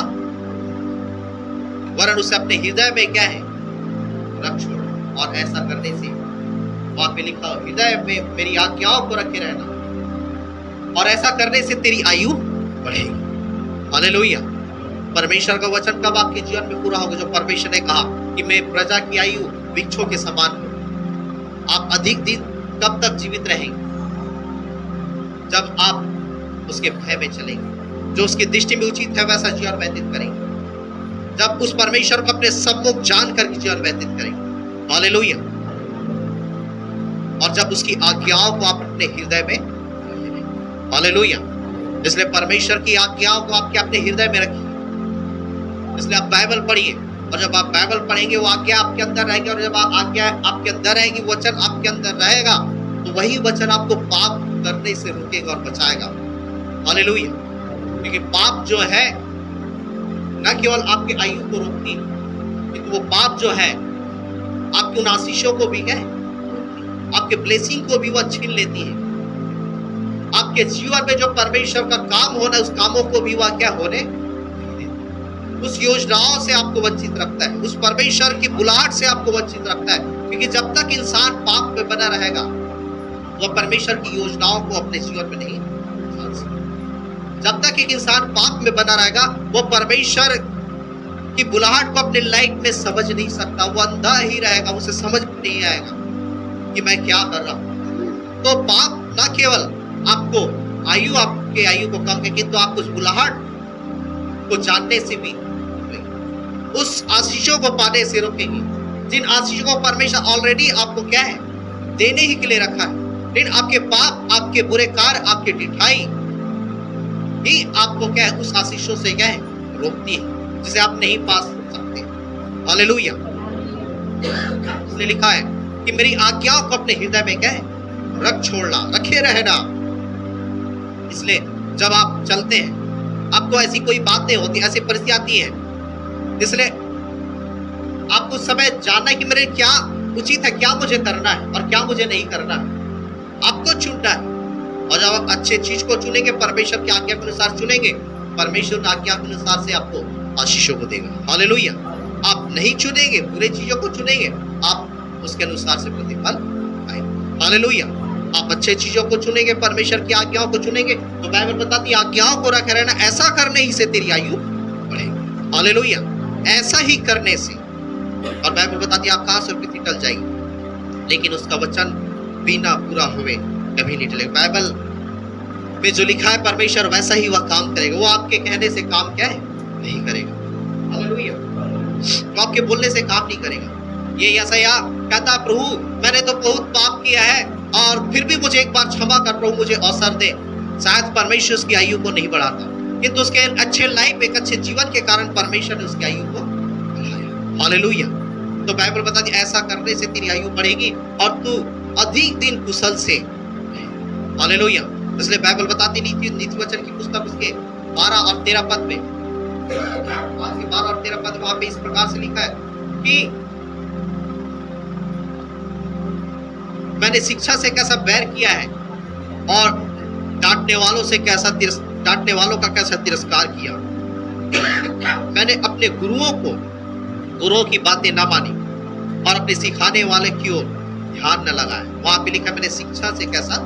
वरन उसे अपने हृदय में क्या है रख छोड़ो। और ऐसा करने से वहां पे लिखा हृदय में मेरी आज्ञाओं को रखे रहना और ऐसा करने से तेरी आयु बढ़ेगी। हालेलुया। परमेश्वर का वचन कब आपके जीवन में पूरा होगा? जो परमेश्वर ने कहा कि मैं प्रजा की आयु वृक्षों के समान हूं। आप अधिक दिन कब तक जीवित रहेंगे? जब आप उसके भय में चलेंगे, जो उसकी दृष्टि में उचित है वैसा जीवन व्यतीत करेंगे, जब उस परमेश्वर को अपने सम्मुख जान कर जीवन व्यतीत करेंगे। हालेलुया। और जब उसकी आज्ञाओं को आप अपने हृदय में, हालेलुया। इसलिए परमेश्वर की आज्ञाओं को आपके अपने हृदय में रखिए। इसलिए आप बाइबल पढ़िए और जब आप बाइबल पढ़ेंगे वो आज्ञा आपके अंदर रहेगी और जब आज्ञा आपके अंदर रहेगी, वचन आपके अंदर रहेगा तो वही वचन आपको पाप करने से रोकेगा और बचाएगा। हालेलुया। क्योंकि पाप जो है न केवल आपकी आयु को रोकती है, लेकिन वो पाप जो है आपकी उन आशीषों को भी है, आपके ब्लेसिंग को भी वो छीन लेती है। आपके जीवन में जो परमेश्वर का काम होना उस कामों को भी वह क्या होने, उस योजनाओं से आपको वंचित रखता है, उस परमेश्वर की बुलाहट से आपको वंचित रखता है। क्योंकि जब तक इंसान पाप में बना रहेगा वह परमेश्वर की योजनाओं को अपने जीवन में नहीं जान सकता। जब तक एक इंसान पाप में बना रहेगा वह परमेश्वर की बुलाहट को अपने लाइफ में समझ नहीं सकता, वो अंधा ही रहेगा, उसे समझ नहीं आएगा कि मैं क्या कर रहा हूं। तो पाप न केवल आपको आपके आयु को कम करके, तो आपको उस बुलाहट को जानने से भी, उस आशीषों को पाने से रोकेंगे जिन आशीषों को परमेश्वर ऑलरेडी आपको क्या है देने ही के लिए रखा है। लेकिन आपके पाप, आपके बुरे कार्य, आपके ढिठाई ही आपको क्या है उस आशीषों से क्या है रोकती है, जिसे आप नहीं पा सकते। हालेलुया। इसलिए लिखा है कि मेरी आज्ञाओं को अपने हृदय में क्या है रख छोड़ना, रखे रहना। इसलिए जब आप चलते हैं आपको ऐसी कोई बातें होती, ऐसी परिस्थिति आती है, इसलिए आपको समय जानना है कि मेरे क्या उचित है, क्या मुझे करना है और क्या मुझे नहीं करना है। आपको चुनना है और जब आप अच्छे चीज को चुनेंगे, परमेश्वर की आज्ञा के अनुसार चुनेंगे, परमेश्वर आज्ञा के अनुसार से आपको आशीषों को देगा। हालेलुया। आप नहीं चुनेंगे, बुरे चीजों को चुनेंगे, आप उसके अनुसार से प्रतिफल पाएंगे। हालेलुया। आप अच्छे चीजों को चुनेंगे, परमेश्वर की आज्ञाओं को चुनेंगे, तो बाइबल बताती है आज्ञाओं को रखे रहना, ऐसा करने ही से तेरी आयु बढ़ेगी। हालेलुया। ऐसा ही करने से, और बाइबल बताती है आकाश और पृथ्वी टल जाएगी लेकिन उसका वचन बिना पूरा हुए कभी नहीं टलेगा। बाइबल में जो लिखा है परमेश्वर वैसा ही वह काम करेगा। वो आपके कहने से काम क्या है नहीं करेगा। हालेलुया। वो आपके बोलने से काम नहीं करेगा। ये यशायाह कहता प्रभु मैंने तो बहुत पाप किया है और फिर भी मुझे एक बार क्षमा कर प्रभु, मुझे अवसर दे। शायद परमेश्वर उसकी आयु को नहीं बढ़ाता, किंतु उसके अच्छे लाइफ, एक अच्छे जीवन के कारण परमेश्वर ने उसकी आयु को बढ़ाया। हालेलुया। तो बाइबल बताती है ऐसा करने से तेरी आयु बढ़ेगी और तू अधिक दिन कुशल से हालेलुया। इसलिए बाइबल बताती नीति वचन की पुस्तक उसके 12 और 13 पद में, 12 और 13 पद वहां पे इस प्रकार से लिखा है कि मैंने शिक्षा से कैसा बैर किया है और डांटने वालों का कैसा तिरस्कार किया। मैंने अपने गुरुओं की बातें ना मानी और अपने सिखाने वाले की ओर ध्यान न लगाया। वहां पे लिखा मैंने शिक्षा से कैसा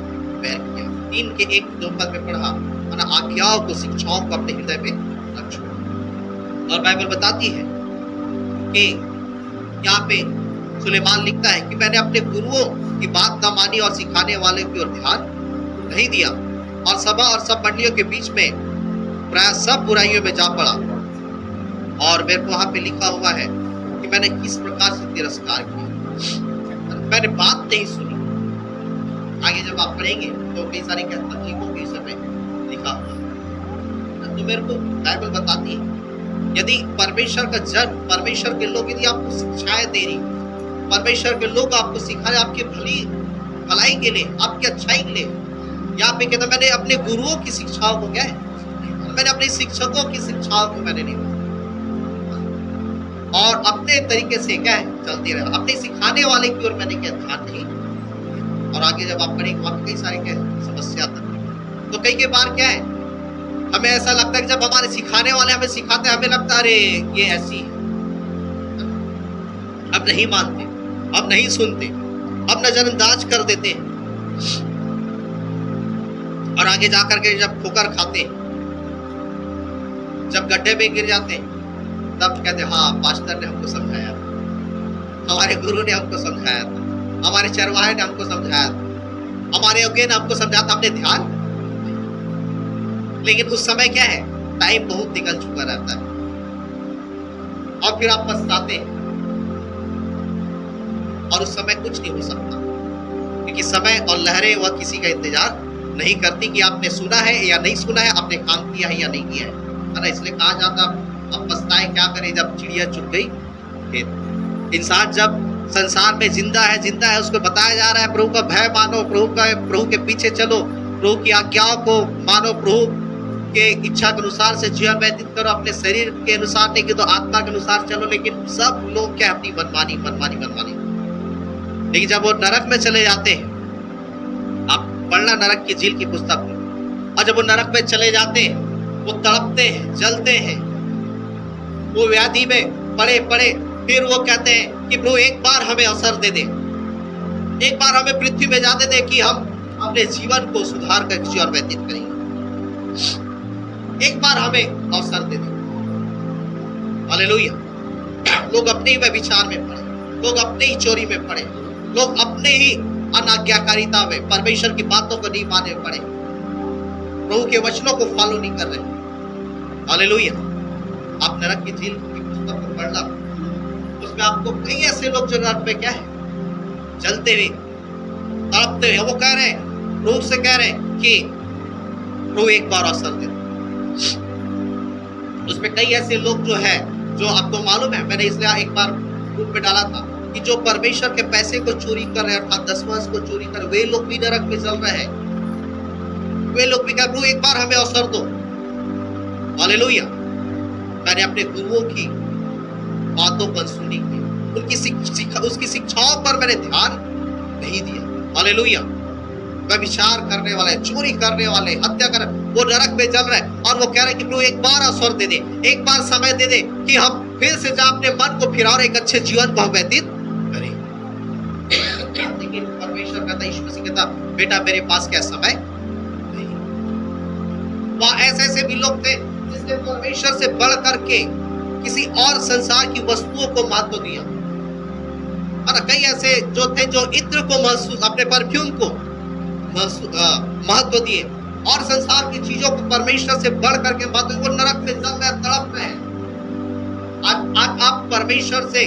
बैर किया। 3 के 1-2 पद में पढ़ा, मैंने आज्ञाओं को, शिक्षाओं को अपने हृदय में न छोड़ा। और बाइबल बताती है कि यहाँ पे सुलेमान लिखता है कि मैंने अपने गुरुओं की बात न मानी और सिखाने वाले की ओर ध्यान नहीं दिया और सभा और सब मंडलियों के बीच में प्राय सब बुराइयों में जा पड़ा। और मेरे को वहां पे लिखा हुआ है कि मैंने किस प्रकार से तिरस्कार किया, मैंने बात नहीं सुनी। आगे जब आप पढ़ेंगे तो कई सारी तकलीफों के समय लिखा हुआ है। तो मेरे को बाइबल बताती है यदि परमेश्वर का जन, परमेश्वर के लोग यदि आपको शिक्षाएं दे रही, परमेश्वर के लोग आपको सिखा रहे आपकी भलाई के लिए, आपकी अच्छाई के लिए, यहाँ पे कहता मैंने अपने गुरुओं की शिक्षाओं को क्या है, मैंने अपने शिक्षकों की शिक्षाओं को मैंने नहीं माना और अपने तरीके से क्या है चलती रहा, अपने सिखाने वाले की ओर मैंने क्या ध्यान नहीं। और आगे जब आप पढ़ेंगे वहां कई सारे क्या समस्या तक, तो कई बार क्या है हमें ऐसा लगता है कि जब हमारे सिखाने वाले हमें सिखाते हैं हमें लगता है अरे ये ऐसी है, अब नहीं मानते, अब नहीं सुनते, अब नजरअंदाज कर देते हैं। और आगे जाकर के जब ठोकर खाते हैं, जब गड्ढे में गिर जाते हैं, तब कहते हैं हाँ पास्टर ने हमको समझाया था, हमारे गुरु ने हमको समझाया था, हमारे चरवाहे ने हमको समझाया था, हमारे योग्य ने हमको समझाया था, हमने ध्यान। लेकिन उस समय क्या है टाइम बहुत निकल चुका रहता है और फिर आप पछताते हैं और उस समय कुछ नहीं हो सकता क्योंकि समय और लहरें वह किसी का इंतजार नहीं करती कि आपने सुना है या नहीं सुना है, आपने काम किया है या नहीं किया है ना। इसलिए कहा जाता अब पछताए क्या करे जब चिड़िया चुग गई खेत। इंसान जब संसार में जिंदा है उसको बताया जा रहा है प्रभु का भय मानो, प्रभु के पीछे चलो, प्रभु की आज्ञाओं को मानो, प्रभु के इच्छा के अनुसार से जीवन व्यतीत करो, अपने शरीर के अनुसार नहीं कि तो आत्मा के अनुसार चलो। लेकिन सब लोग क्या अपनी मनमानी। लेकिन जब वो नरक में चले जाते हैं, आप पढ़ना नरक की झील की पुस्तक में, और जब वो नरक में चले जाते हैं वो तड़पते हैं, जलते हैं, वो व्याधि में पड़े, फिर वो कहते हैं कि प्रभु एक बार हमें अवसर दे दे, एक बार हमें पृथ्वी में जाने दे कि हम अपने जीवन को सुधार कर किसी और व्यतीत करेंगे, एक बार हमें अवसर दे दे। हालेलुया। लोग अपने ही व्यभिचार में पड़े, लोग अपने ही चोरी में पड़े, लोग अपने ही अनाज्ञाकारिता में, परमेश्वर की बातों को नहीं माने पड़े, प्रभु के वचनों को फॉलो नहीं कर रहे। हालेलुया। आप नरक की झील की पुस्तक को पढ़ना, उसमें आपको कई ऐसे लोग जो नरक में क्या है जलते हुए, तड़पते हुए, वो कह रहे हैं, प्रभु से कह रहे हैं कि प्रभु एक बार अवसर दे। उसमें कई ऐसे लोग जो है, जो आपको मालूम है, मैंने इसलिए एक बार ग्रुप में डाला था कि जो परमेश्वर के पैसे को चोरी कर रहे हैं, अर्थात दसवां को चोरी कर, वे लोग भी नरक में जल रहे हैं। वे लोग भी कह प्रभु एक बार हमें अवसर दो। हालेलुया। मैंने अपने गुरुओं की बातों पर सुनी, उसकी शिक्षाओं पर मैंने ध्यान नहीं दिया। हालेलुया। व्यभिचार करने वाले, चोरी करने वाले, हत्या कर, वो नरक में जल रहे और वो कह रहे कि प्रभु एक बार अवसर दे दे, एक बार समय दे दे कि हम फिर से जा अपने मन को फिरा और एक अच्छे जीवन को हम व्यतीत करें। लेकिन परमेश्वर कहता, यीशु मसीह कहता, बेटा मेरे पास क्या समय नहीं। वहां ऐसे भी लोग थे जिसने परमेश्वर से बढ़ करके किसी और संसार की वस्तुओं को महत्व दिया। और कई ऐसे जो थे जो इत्र को महसूस, अपने परफ्यूम को महत्व दिए और संसार की चीजों को परमेश्वर से बढ़ करके महत्व, वो नरक में जल रहे, तड़प रहे हैं। आज आप परमेश्वर से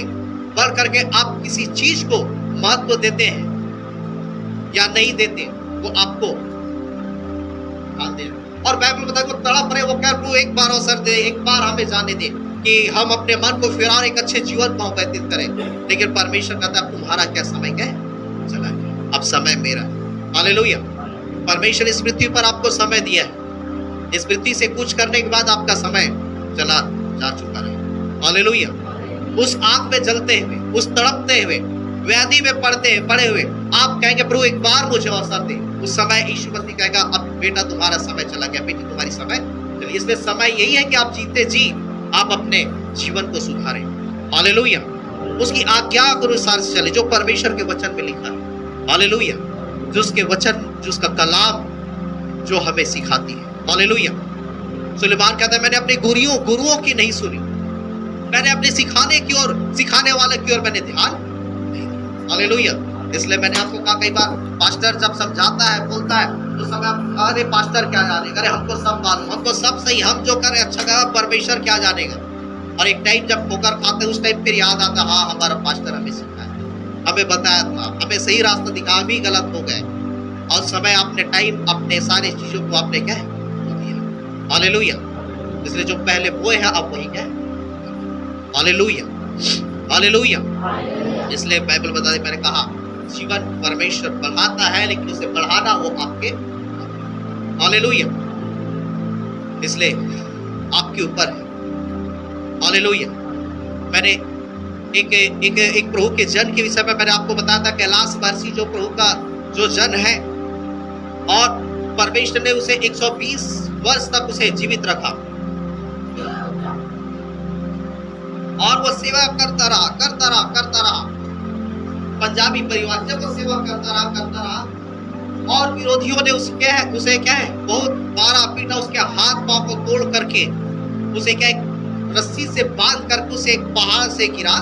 बढ़ करके आप किसी चीज को महत्व देते हैं या नहीं देते, वो आपको ध्यान दे। और बाइबल बताए वो तड़प रहे, वो कह प्रभु एक बार अवसर दे, एक बार हमें जाने दे कि हम अपने मन को फिरा एक अच्छे जीवन को व्यतीत करें। लेकिन परमेश्वर कहता है तुम्हारा क्या समय क्या है चला गया, अब समय मेरा। हालेलुया। परमेश्वर इस पृथ्वी पर आपको समय दिया है। इस पृथ्वी से कुछ करने के बाद आपका समय चला जा चुका है। हालेलुया। उस आग में जलते हुए, उस तड़पते हुए, व्याधि में पड़े हुए आप कहेंगे प्रभु एक बार मुझे अवसर दे। उस समय यीशु मसीह कहेगा अब बेटा तुम्हारा समय चला गया, बेटी तुम्हारी समय चली। इसलिए समय यही है कि आप जीते जी आप अपने जीवन को सुधारें। हालेलुया। उसकी आज्ञा के अनुसार से चले जो परमेश्वर के वचन में लिखा है। हालेलुया। जो उसके वचन, जो उसका कलाम जो हमें सिखाती है। हालेलुया। सुलेमान कहता है मैंने अपने गुरुओं की नहीं सुनी, मैंने अपने सिखाने वाले की ओर मैंने ध्यान नहीं दिया। हालेलुया। इसलिए मैंने आपको कहा कई बार पास्टर जब समझाता है, बोलता है तो समय आप अरे पास्टर क्या जानेगा, अरे हमको सब मालूम, हमको सब सही, हम जो करें अच्छा करेगा, परमेश्वर क्या जानेगा। और एक टाइम जब ठोकर खाते उस टाइम फिर याद आता हाँ हमारा पास्टर हमें सिखाया, हमें बताया था, हमें सही रास्ता दिखा, हम ही गलत हो गए। और समय आपने टाइम अपने सारे चीजों को आपने क्या है दिया। हालेलुया। इसलिए जो पहले बोए है अब वही क्या है। हालेलुया। हालेलुया। इसलिए बाइबल बता दे, मैंने कहा जीवन परमेश्वर बढ़ाता है लेकिन उसे बढ़ाना वो आपके। हालेलुया। इसलिए आपके ऊपर है। हालेलुया। मैंने एक प्रभु के जन के विषय में मैंने आपको बताया था, कैलाश वासी जो प्रभु का जो जन है और परमेश्वर ने उसे 120 वर्ष तक उसे जीवित रखा और वो सेवा करता रहा। पंजाबी परिवार जब वो सेवा करता रहा और विरोधियों ने उसे क्या है बहुत मारा पीटा, उसके हाथ पांव को तोड़ करके उसे क्या है रस्सी से बांध करके उसे एक पहाड़ से गिरा।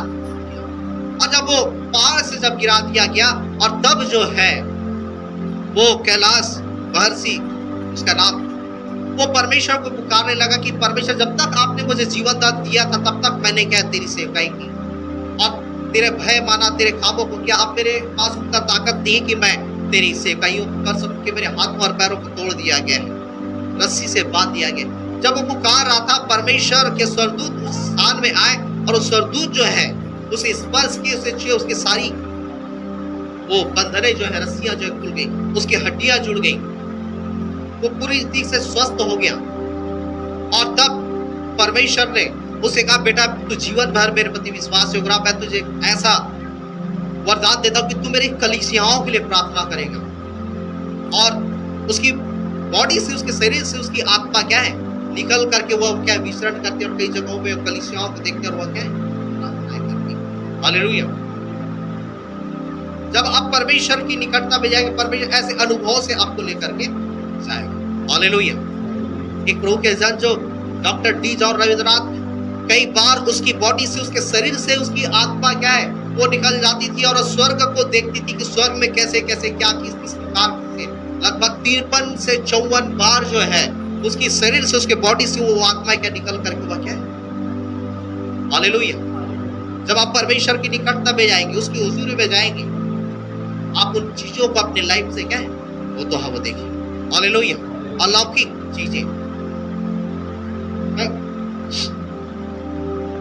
और जब वो पहाड़ से जब गिरा दिया गया और तब जो है वो कैलाश वासी उसका नाम, वो परमेश्वर को पुकारने लगा कि परमेश्वर जब तक आपने मुझे जीवन दान दिया था तब तक मैंने क्या तेरी सेवकाई की और तेरे भय माना, तेरे ख्वाबों को क्या अब मेरे पास उतना ताकत नहीं कि मैं तेरी सेवकाइयों कर सकूं कि मेरे हाथों और पैरों को तोड़ दिया गया है, रस्सी से बांध दिया गया। जब वो पुकार रहा था परमेश्वर के स्वर्गदूत उस स्थान में आए और उस स्वर्गदूत जो है उसे स्पर्श किए, उसे छुए, उसकी सारी वो बंधने जो है रस्सियां जो खुल गई, उसकी हड्डियां जुड़ गई, वो पूरी रीति से स्वस्थ हो गया। और तब परमेश्वर ने उसे कहा बेटा तू जीवन भर मेरे प्रति विश्वास योग्य रहा, मैं तुझे ऐसा वरदान देता हूं कि तू मेरी कलीसियाओं के लिए प्रार्थना करेगा। और उसकी बॉडी से, उसके शरीर से उसकी आत्मा क्या है निकल करके वो क्या विचरण करती है और कई जगहों पे कलीसियाओं को देखकर वो क्या है प्रार्थनाएं करती है। हालेलुया। जब आप परमेश्वर की निकटता में जाएंगे परमेश्वर ऐसे अनुभव से आपको लेकर के जाएगा। हालेलुया। एक प्रभु के जन जो डॉक्टर डी जॉन रविंद्रनाथ, कई बार उसकी बॉडी से, उसके शरीर से उसकी आत्मा क्या है वो निकल जाती थी और स्वर्ग को देखती थी कि स्वर्ग में कैसे कैसे क्या किस प्रकार से लगभग 53 से 54 बार जो है उसकी शरीर से, उसके बॉडी से वो आत्मा क्या निकल करके वह क्या है। हालेलुया। जब आप परमेश्वर की निकटता में जाएंगे, उसकी हुजूरी में जाएंगे, आप उन चीजों को अपने लाइफ से क्या है वो तो वो देखिए। हालेलुया। अलौकिक चीजें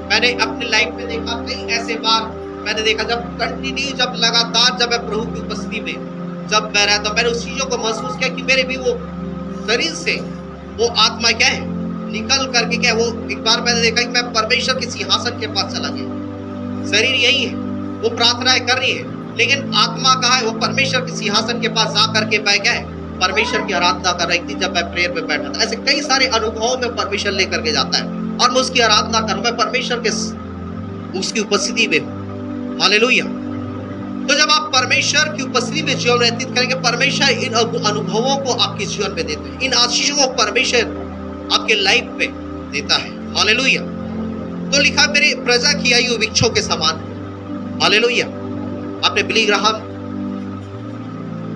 मैंने अपनी लाइफ में देखा, कई ऐसे बार मैंने देखा जब कंटिन्यू, जब लगातार जब मैं प्रभु की उपस्थिति में जब मैं रहता, मैंने उस चीजों को महसूस किया कि मेरे भी वो शरीर से वो आत्मा क्या है निकल करके क्या वो। एक बार मैंने देखा कि मैं परमेश्वर के सिंहासन के पास चला गया। शरीर यही है, वो प्रार्थनाएं कर रही है, लेकिन आत्मा कहाँ है, वो परमेश्वर के सिंहासन के पास जा करके मैं क्या है परमेश्वर की आराधना कर रही थी जब मैं प्रेयर में बैठा था। ऐसे कई सारे अनुभवों में परमेश्वर लेकर के जाता है और मैं उसकी आराधना करूं, मैं परमेश्वर के उसकी उपस्थिति में हूं। हालेलुया। तो जब आप परमेश्वर की उपस्थिति में जीवन व्यतीत करेंगे, परमेश्वर इन अनुभवों को आपके जीवन में देते हैं, इन आशीषों को परमेश्वर आपके लाइफ में देता है। हालेलुया। तो लिखा मेरी प्रजा की आयु वृक्षों के समान। हालेलुया। आपने बिली ग्राहम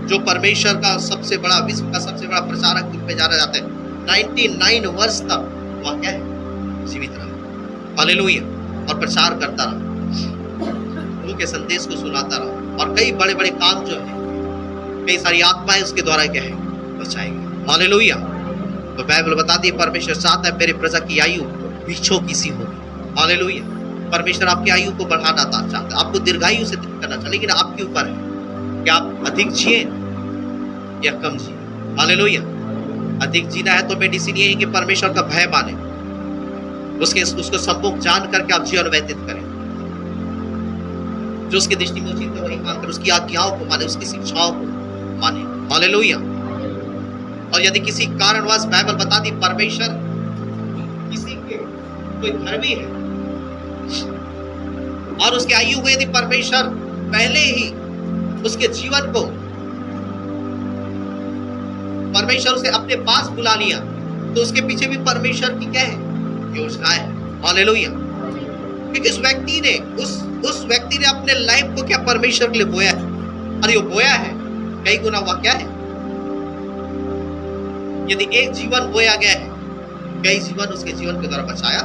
जो परमेश्वर का सबसे बड़ा, विश्व का सबसे बड़ा प्रचारक रूप में जाना जाता है, 99 वर्ष तक वह क्या है जीवित रहा। हालेलुया। और प्रचार करता रहा, प्रभु के संदेश को सुनाता रहा और कई बड़े बड़े काम जो है, कई सारी आत्माएं उसके द्वारा क्या है बचाएंगे। हालेलुया। तो बाइबल बताती है परमेश्वर चाहता है मेरे प्रजा की आयु वृक्षों की सी होगी। हालेलुया। परमेश्वर आपकी आयु को बढ़ाना चाहता है, आपको दीर्घायु से करना चाहता है, लेकिन आपके ऊपर है कि आप अधिक जिए या कम जिए। हालेलुया। अधिक जीना है तो मेडिसिन ये है कि परमेश्वर का भय माने, उसको सम्मुख जान करके आप जीवन व्यतीत करें। जो उसकी दृष्टि में उचित है वही काम करें, उसकी आज्ञाओं को माने, उसकी शिक्षाओं को माने। हालेलुया। और यदि किसी कारणवश बाइबल बता दी परमेश्वर किसी के कोई धर्मी है और उसके आयु को यदि परमेश्वर पहले ही उसके जीवन को परमेश्वर उसे अपने पास बुला लिया, तो उसके पीछे भी परमेश्वर की क्या है? योजना है। हालेलुया। क्योंकि उस व्यक्ति ने अपने लाइफ को क्या परमेश्वर के लिए बोया है, और ये बोया है कई गुना हुआ क्या है? यदि एक जीवन बोया गया है, कई जीवन उसके जीवन के द्वारा बचाया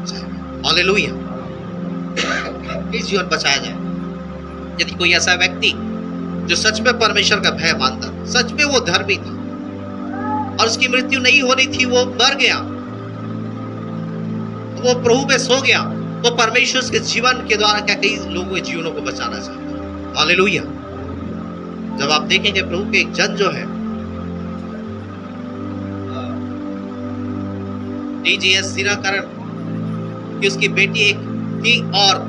जाएगा। हालेलुया। कई जीवन बचाया जाए। यदि कोई ऐसा व्यक्ति जो सच में परमेश्वर का भय मानता, सच में वो धर्मी था और उसकी मृत्यु नहीं होनी थी, वो मर गया, वो प्रभु में सो गया, वो परमेश्वर के जीवन के द्वारा क्या कई लोगों के जीवनों को बचाना चाहता है। हालेलुया। जब आप देखेंगे प्रभु के एक जन जो है टीजीएस दिनकरण की उसकी बेटी एक थी और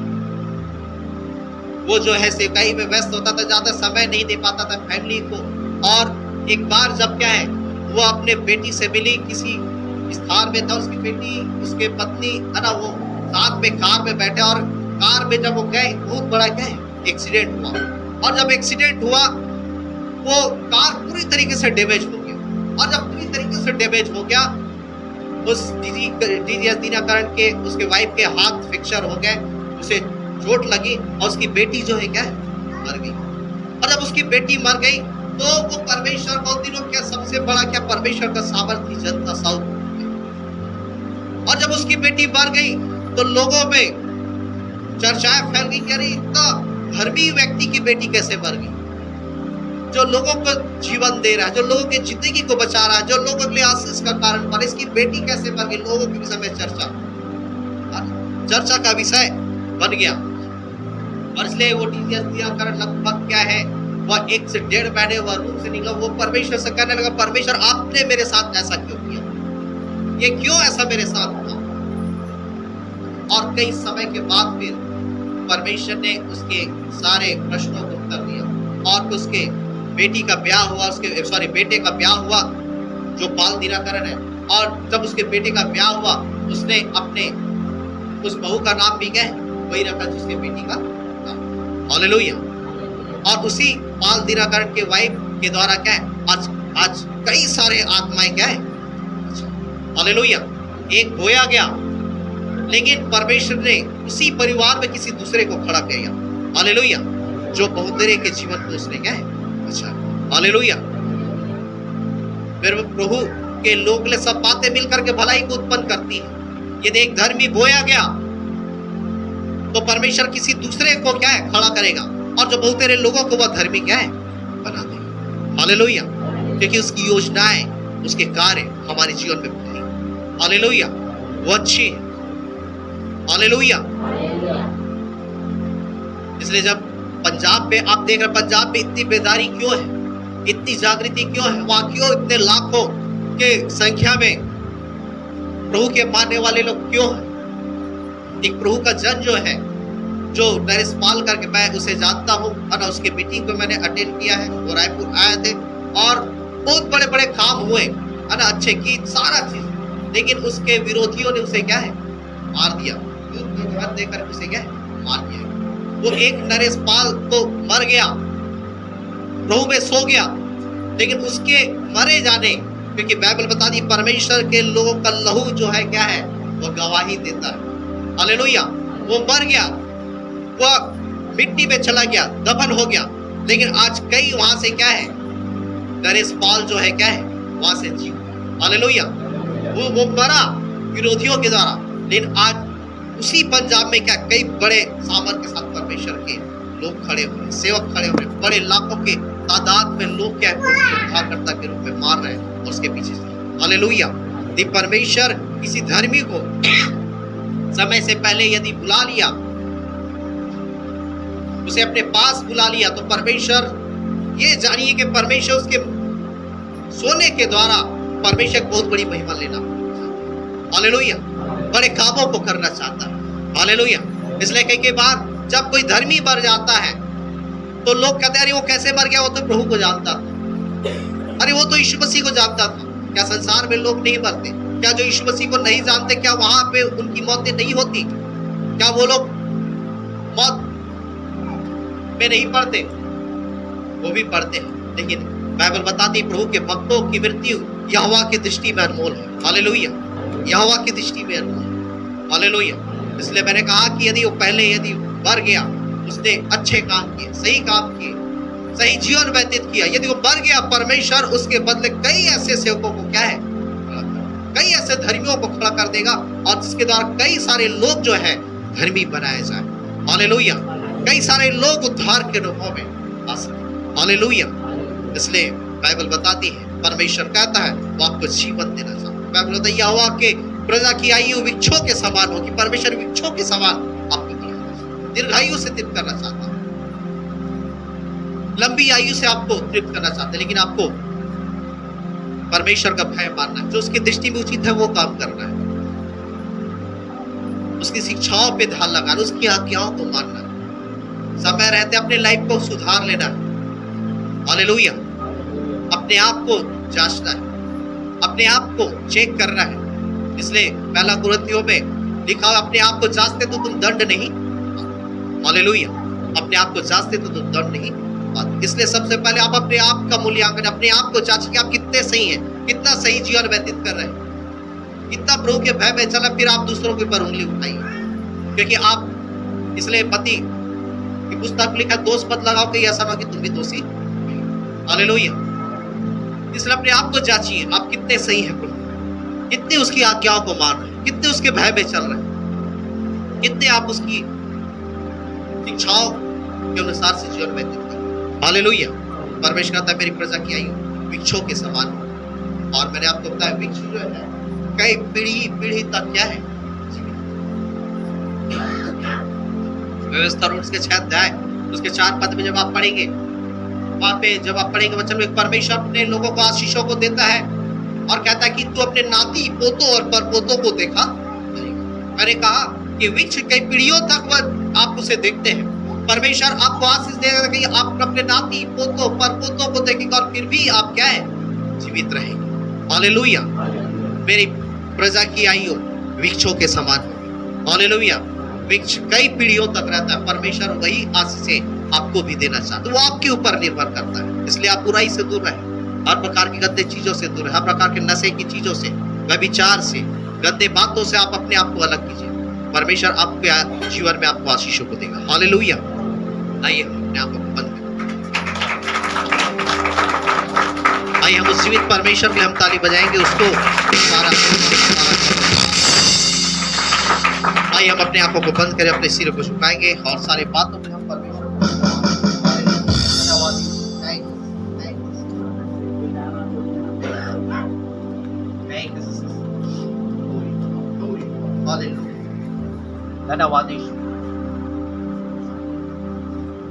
वो जो है सेवकाई में व्यस्त होता था, ज्यादा समय नहीं दे पाता था फैमिली को। और एक बार जब क्या है वो अपने बेटी से मिली, किसी स्थान में था, उसकी बेटी उसके पत्नी है ना, वो साथ में कार में बैठे और कार में जब वो गए बहुत बड़ा क्या है एक्सीडेंट हुआ। और जब एक्सीडेंट हुआ वो कार पूरी तरीके से डैमेज हो गया, और जब पूरी तरीके से डैमेज हो गया उस टीजीएस दिनकरण के उसके वाइफ के हाथ फ्रैक्चर हो गए, उसे चोट लगी और उसकी बेटी जो है क्या है मर गई। और जब उसकी बेटी मर गई तो वो परमेश्वर को दिनों क्या सबसे बड़ा क्या परमेश्वर का सामर्थ्य जनता साउथ। और जब उसकी बेटी मर गई तो लोगों में चर्चाएं फैल गई कि अरे इतना धर्मी व्यक्ति की बेटी कैसे मर गई, जो लोगों को जीवन दे रहा है, जो लोगों की जिंदगी को बचा रहा है, जो लोगों के लिए आशीष का कारण बना, इसकी बेटी कैसे मर गई। लोगों के विषय में चर्चा का विषय बन गया। और इसलिए वो टीजीएस दिनकरण लगभग क्या है वह 1 से 1.5 महीने वह रूम से निकला, वो परमेश्वर से कहने लगा परमेश्वर आपने मेरे साथ ऐसा क्यों किया, ये क्यों ऐसा मेरे साथ हुआ। और कई समय के बाद फिर परमेश्वर ने उसके सारे प्रश्नों को उत्तर दिया और उसके बेटी का ब्याह हुआ, उसके बेटे का ब्याह हुआ जो पाल दिनकरण है। और जब उसके बेटे का ब्याह हुआ उसने अपने उस बहू का नाम भी क्या वही रखा जिसके बेटी का नाम। हालेलुया। और उसी पाल दिनकरण के वाइफ के द्वारा क्या है आज कई सारे आत्माएं क्या है। हालेलुया। एक बोया गया लेकिन परमेश्वर ने उसी परिवार में किसी दूसरे को खड़ा किया। हालेलुया। जो बहुतेरे के जीवन को उसने क्या है अच्छा। हालेलुया। फिर प्रभु के लोग ले सब बातें मिलकर के भलाई को उत्पन्न करती है। यदि एक धर्मी बोया गया तो परमेश्वर किसी दूसरे को क्या है खड़ा करेगा, और जो बहुतेरे लोगों को वह धर्मी क्या है बना देगा। हालेलुया। क्योंकि उसकी योजनाएं उसके कार्य हमारे जीवन में बनी। हालेलुया। वो अच्छी है। हालेलुया। इसलिए जब पंजाब में आप देख रहे पंजाब में इतनी बेदारी क्यों है, इतनी जागृति क्यों है, वहां क्यों इतने लाखों के संख्या में प्रभु के मानने वाले लोग क्यों हैं। एक प्रभु का जन जो है जो नरेश पाल करके मैं उसे जानता हूँ और उसके मीटिंग को मैंने अटेंड किया है, वो रायपुर आए थे और बहुत बड़े बड़े काम हुए है ना, अच्छे गीत सारा चीज, लेकिन उसके विरोधियों ने उसे क्या है मार दिया, देकर उसे क्या है मार दिया। वो एक नरेश पाल तो मर गया, प्रभु में सो गया, लेकिन उसके मरे जाने, क्योंकि बाइबल बता दी परमेश्वर के लोगों का लहू जो है क्या है वो गवाही देता है। हालेलुया। वो मर गया, वो मिट्टी में चला गया, दफन हो गया, लेकिन आज कई वहां से क्या है नरेश पाल जो है क्या है वहां से जीव। हालेलुया। वो मरा विरोधियों के द्वारा, लेकिन आज उसी पंजाब में क्या कई बड़े सामर्थ के साथ परमेश्वर के लोग खड़े हुए, सेवक खड़े हुए, बड़े लाखों के तादाद में लोग क्या उद्धारकर्ता के रूप में मार रहे हैं और उसके पीछे से। हालेलुया। यदि परमेश्वर किसी धर्मी को समय से पहले यदि बुला लिया, उसे अपने पास बुला लिया, तो परमेश्वर ये जानिए कि परमेश्वर उसके सोने के द्वारा परमेश्वर की बहुत बड़ी महिमा लेना, हालेलुया, बड़े कामों को करना चाहता है, हालेलुया। इसलिए कई बार जब कोई धर्मी मर जाता है तो लोग कहते हैं अरे वो कैसे मर गया, वो तो प्रभु को जानता था, अरे वो तो यीशु मसीह को जानता था। क्या संसार में लोग नहीं मरते? क्या जो यीशु मसीह को नहीं जानते, क्या वहां पे उनकी मौतें नहीं होती? क्या वो लोग मौत में नहीं पड़ते? वो भी पड़ते हैं, लेकिन बाइबल बताती है प्रभु के भक्तों की मृत्यु यहोवा की दृष्टि में अनमोल है, हालेलुया, यहोवा की दृष्टि में अनमोल, हालेलुया। इसलिए मैंने कहा कि यदि मर गया, उसने अच्छे काम किए, सही काम किए, सही जीवन व्यतीत किया, यदि वो मर गया, परमेश्वर उसके बदले कई ऐसे सेवकों को क्या है, कई ऐसे धर्मियों को खड़ा कर देगा, और जिसके द्वारा कई सारे लोग जो है धर्मी बनाए जाए, हालेलुया। कई सारे लोग उद्धार के अनुभव में आ सके, हालेलुया। इसलिए बाइबल बताती है, परमेश्वर कहता है वो आपको जीवन देना चाहता है। बाइबल बताती है यहोवा के प्रजा की आयु वृक्षों के समान होगी। परमेश्वर वृक्षों के समान आपको दीर्घायु से तृप्त करना चाहता है, लंबी आयु से आपको तृप्त करना चाहता है, लेकिन आपको परमेश्वर का भय मानना है, जो उसकी दृष्टि में उचित है वो काम करना है, उसकी शिक्षाओं पे ध्यान लगाना, उसकी आज्ञाओं को मानना है, समय रहते अपने लाइफ को सुधार लेना है, हालेलुया। अपने आप को जांचना है, अपने आप को चेक करना है। इसलिए पहला कुरिन्थियों में लिखा है, अपने आप को जांचते तो तुम दंड नहीं, हालेलुया, अपने आप को जांचते तो तुम दंड नहीं पाते। इसलिए सबसे पहले आप अपने आप का मूल्यांकन, अपने आप को जांचें कि आप कितने सही हैं, कितना सही जीवन व्यतीत कर रहे हैं, कितना प्रभु के भय में चला, फिर आप दूसरों के ऊपर उंगली उठाइए, क्योंकि आप, इसलिए पति की पुस्तक लिखा, दोष मत लगाओ कि ऐसा ना कि तुम भी दोषी, हालेलुया। इसलिए अपने आप को जांचिए, आप कितने सही हैं प्रभु, कितने उसकी आज्ञाओं को मान रहे हैं, कितने उसके भय में चल रहे हैं, कितने आप उसकी शिक्षाओं के अनुसार से जीवन व्यतीत कर, हालेलुया। परमेश्वर कहता है मेरी प्रजा की आयु वृक्षों के समान, और मैंने आपको बताया वृक्ष जो है कई पीढ़ी तक क्या है, व्यवस्था उसके 6 अध्याय उसके 4 पद में जब आप पढ़ेंगे, वहां पे जब आप पढ़ेंगे वचन में, परमेश्वर अपने लोगों को आशीषों को देता है और कहता है कि तू अपने नाती पोतों और परपोतों को देखा। मैंने कहा कि वृक्ष कई पीढ़ियों तक वह आप उसे देखते हैं। परमेश्वर आपको आशीष देगा कि आप अपने नाती पोतों परपोतों को देखेंगे और फिर भी आप क्या है, जीवित रहेंगे, हालेलुया। मेरी प्रजा की आयु वृक्षों के समान, हालेलुया। वृक्ष कई पीढ़ियों तक रहता है, परमेश्वर वही आशीषें आपको भी देना चाहता है, वो आपके ऊपर निर्भर करता है। इसलिए आप बुराई से दूर रहें, हर प्रकार की गंदे चीजों से दूर, हर प्रकार के नशे की चीजों से, व्यभिचार से, गंदे बातों से आप अपने आप को अलग कीजिए। परमेश्वर आपके जीवन में आपको आशीषों को देगा, हालेलुया। आइए हम अपने आप को बंद करें, आइए हम उस जीवित परमेश्वर के लिए हम ताली बजाएंगे, उसको आइए हम अपने आंखों को बंद करें, अपने सिरों को झुकाएंगे और सारे बातों में हम परमेश्वर धन्यवाद यीशु,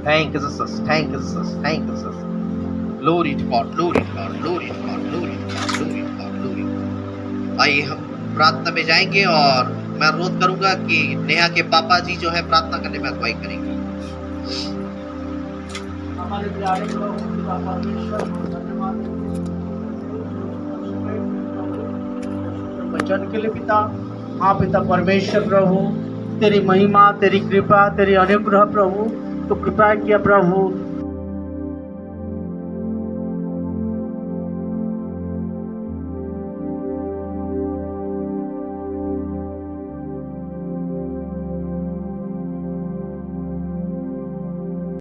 thank you Jesus, thank you Jesus, thank you Jesus, glory to God, glory to God, glory to God, glory to God, glory to God, glory. आइए हम प्रार्थना में जाएंगे और मैं अनुरोध करूंगा कि नेहा के पापा जी जो है प्रार्थना करने में अगुवाई करेंगे। हमारे प्यारे परमेश्वर वचन के लिए पिता, हाँ पिता परमेश्वर प्रभु, तेरी महिमा, तेरी कृपा, तेरी अनुग्रह प्रभु, तो कृपा किया प्रभु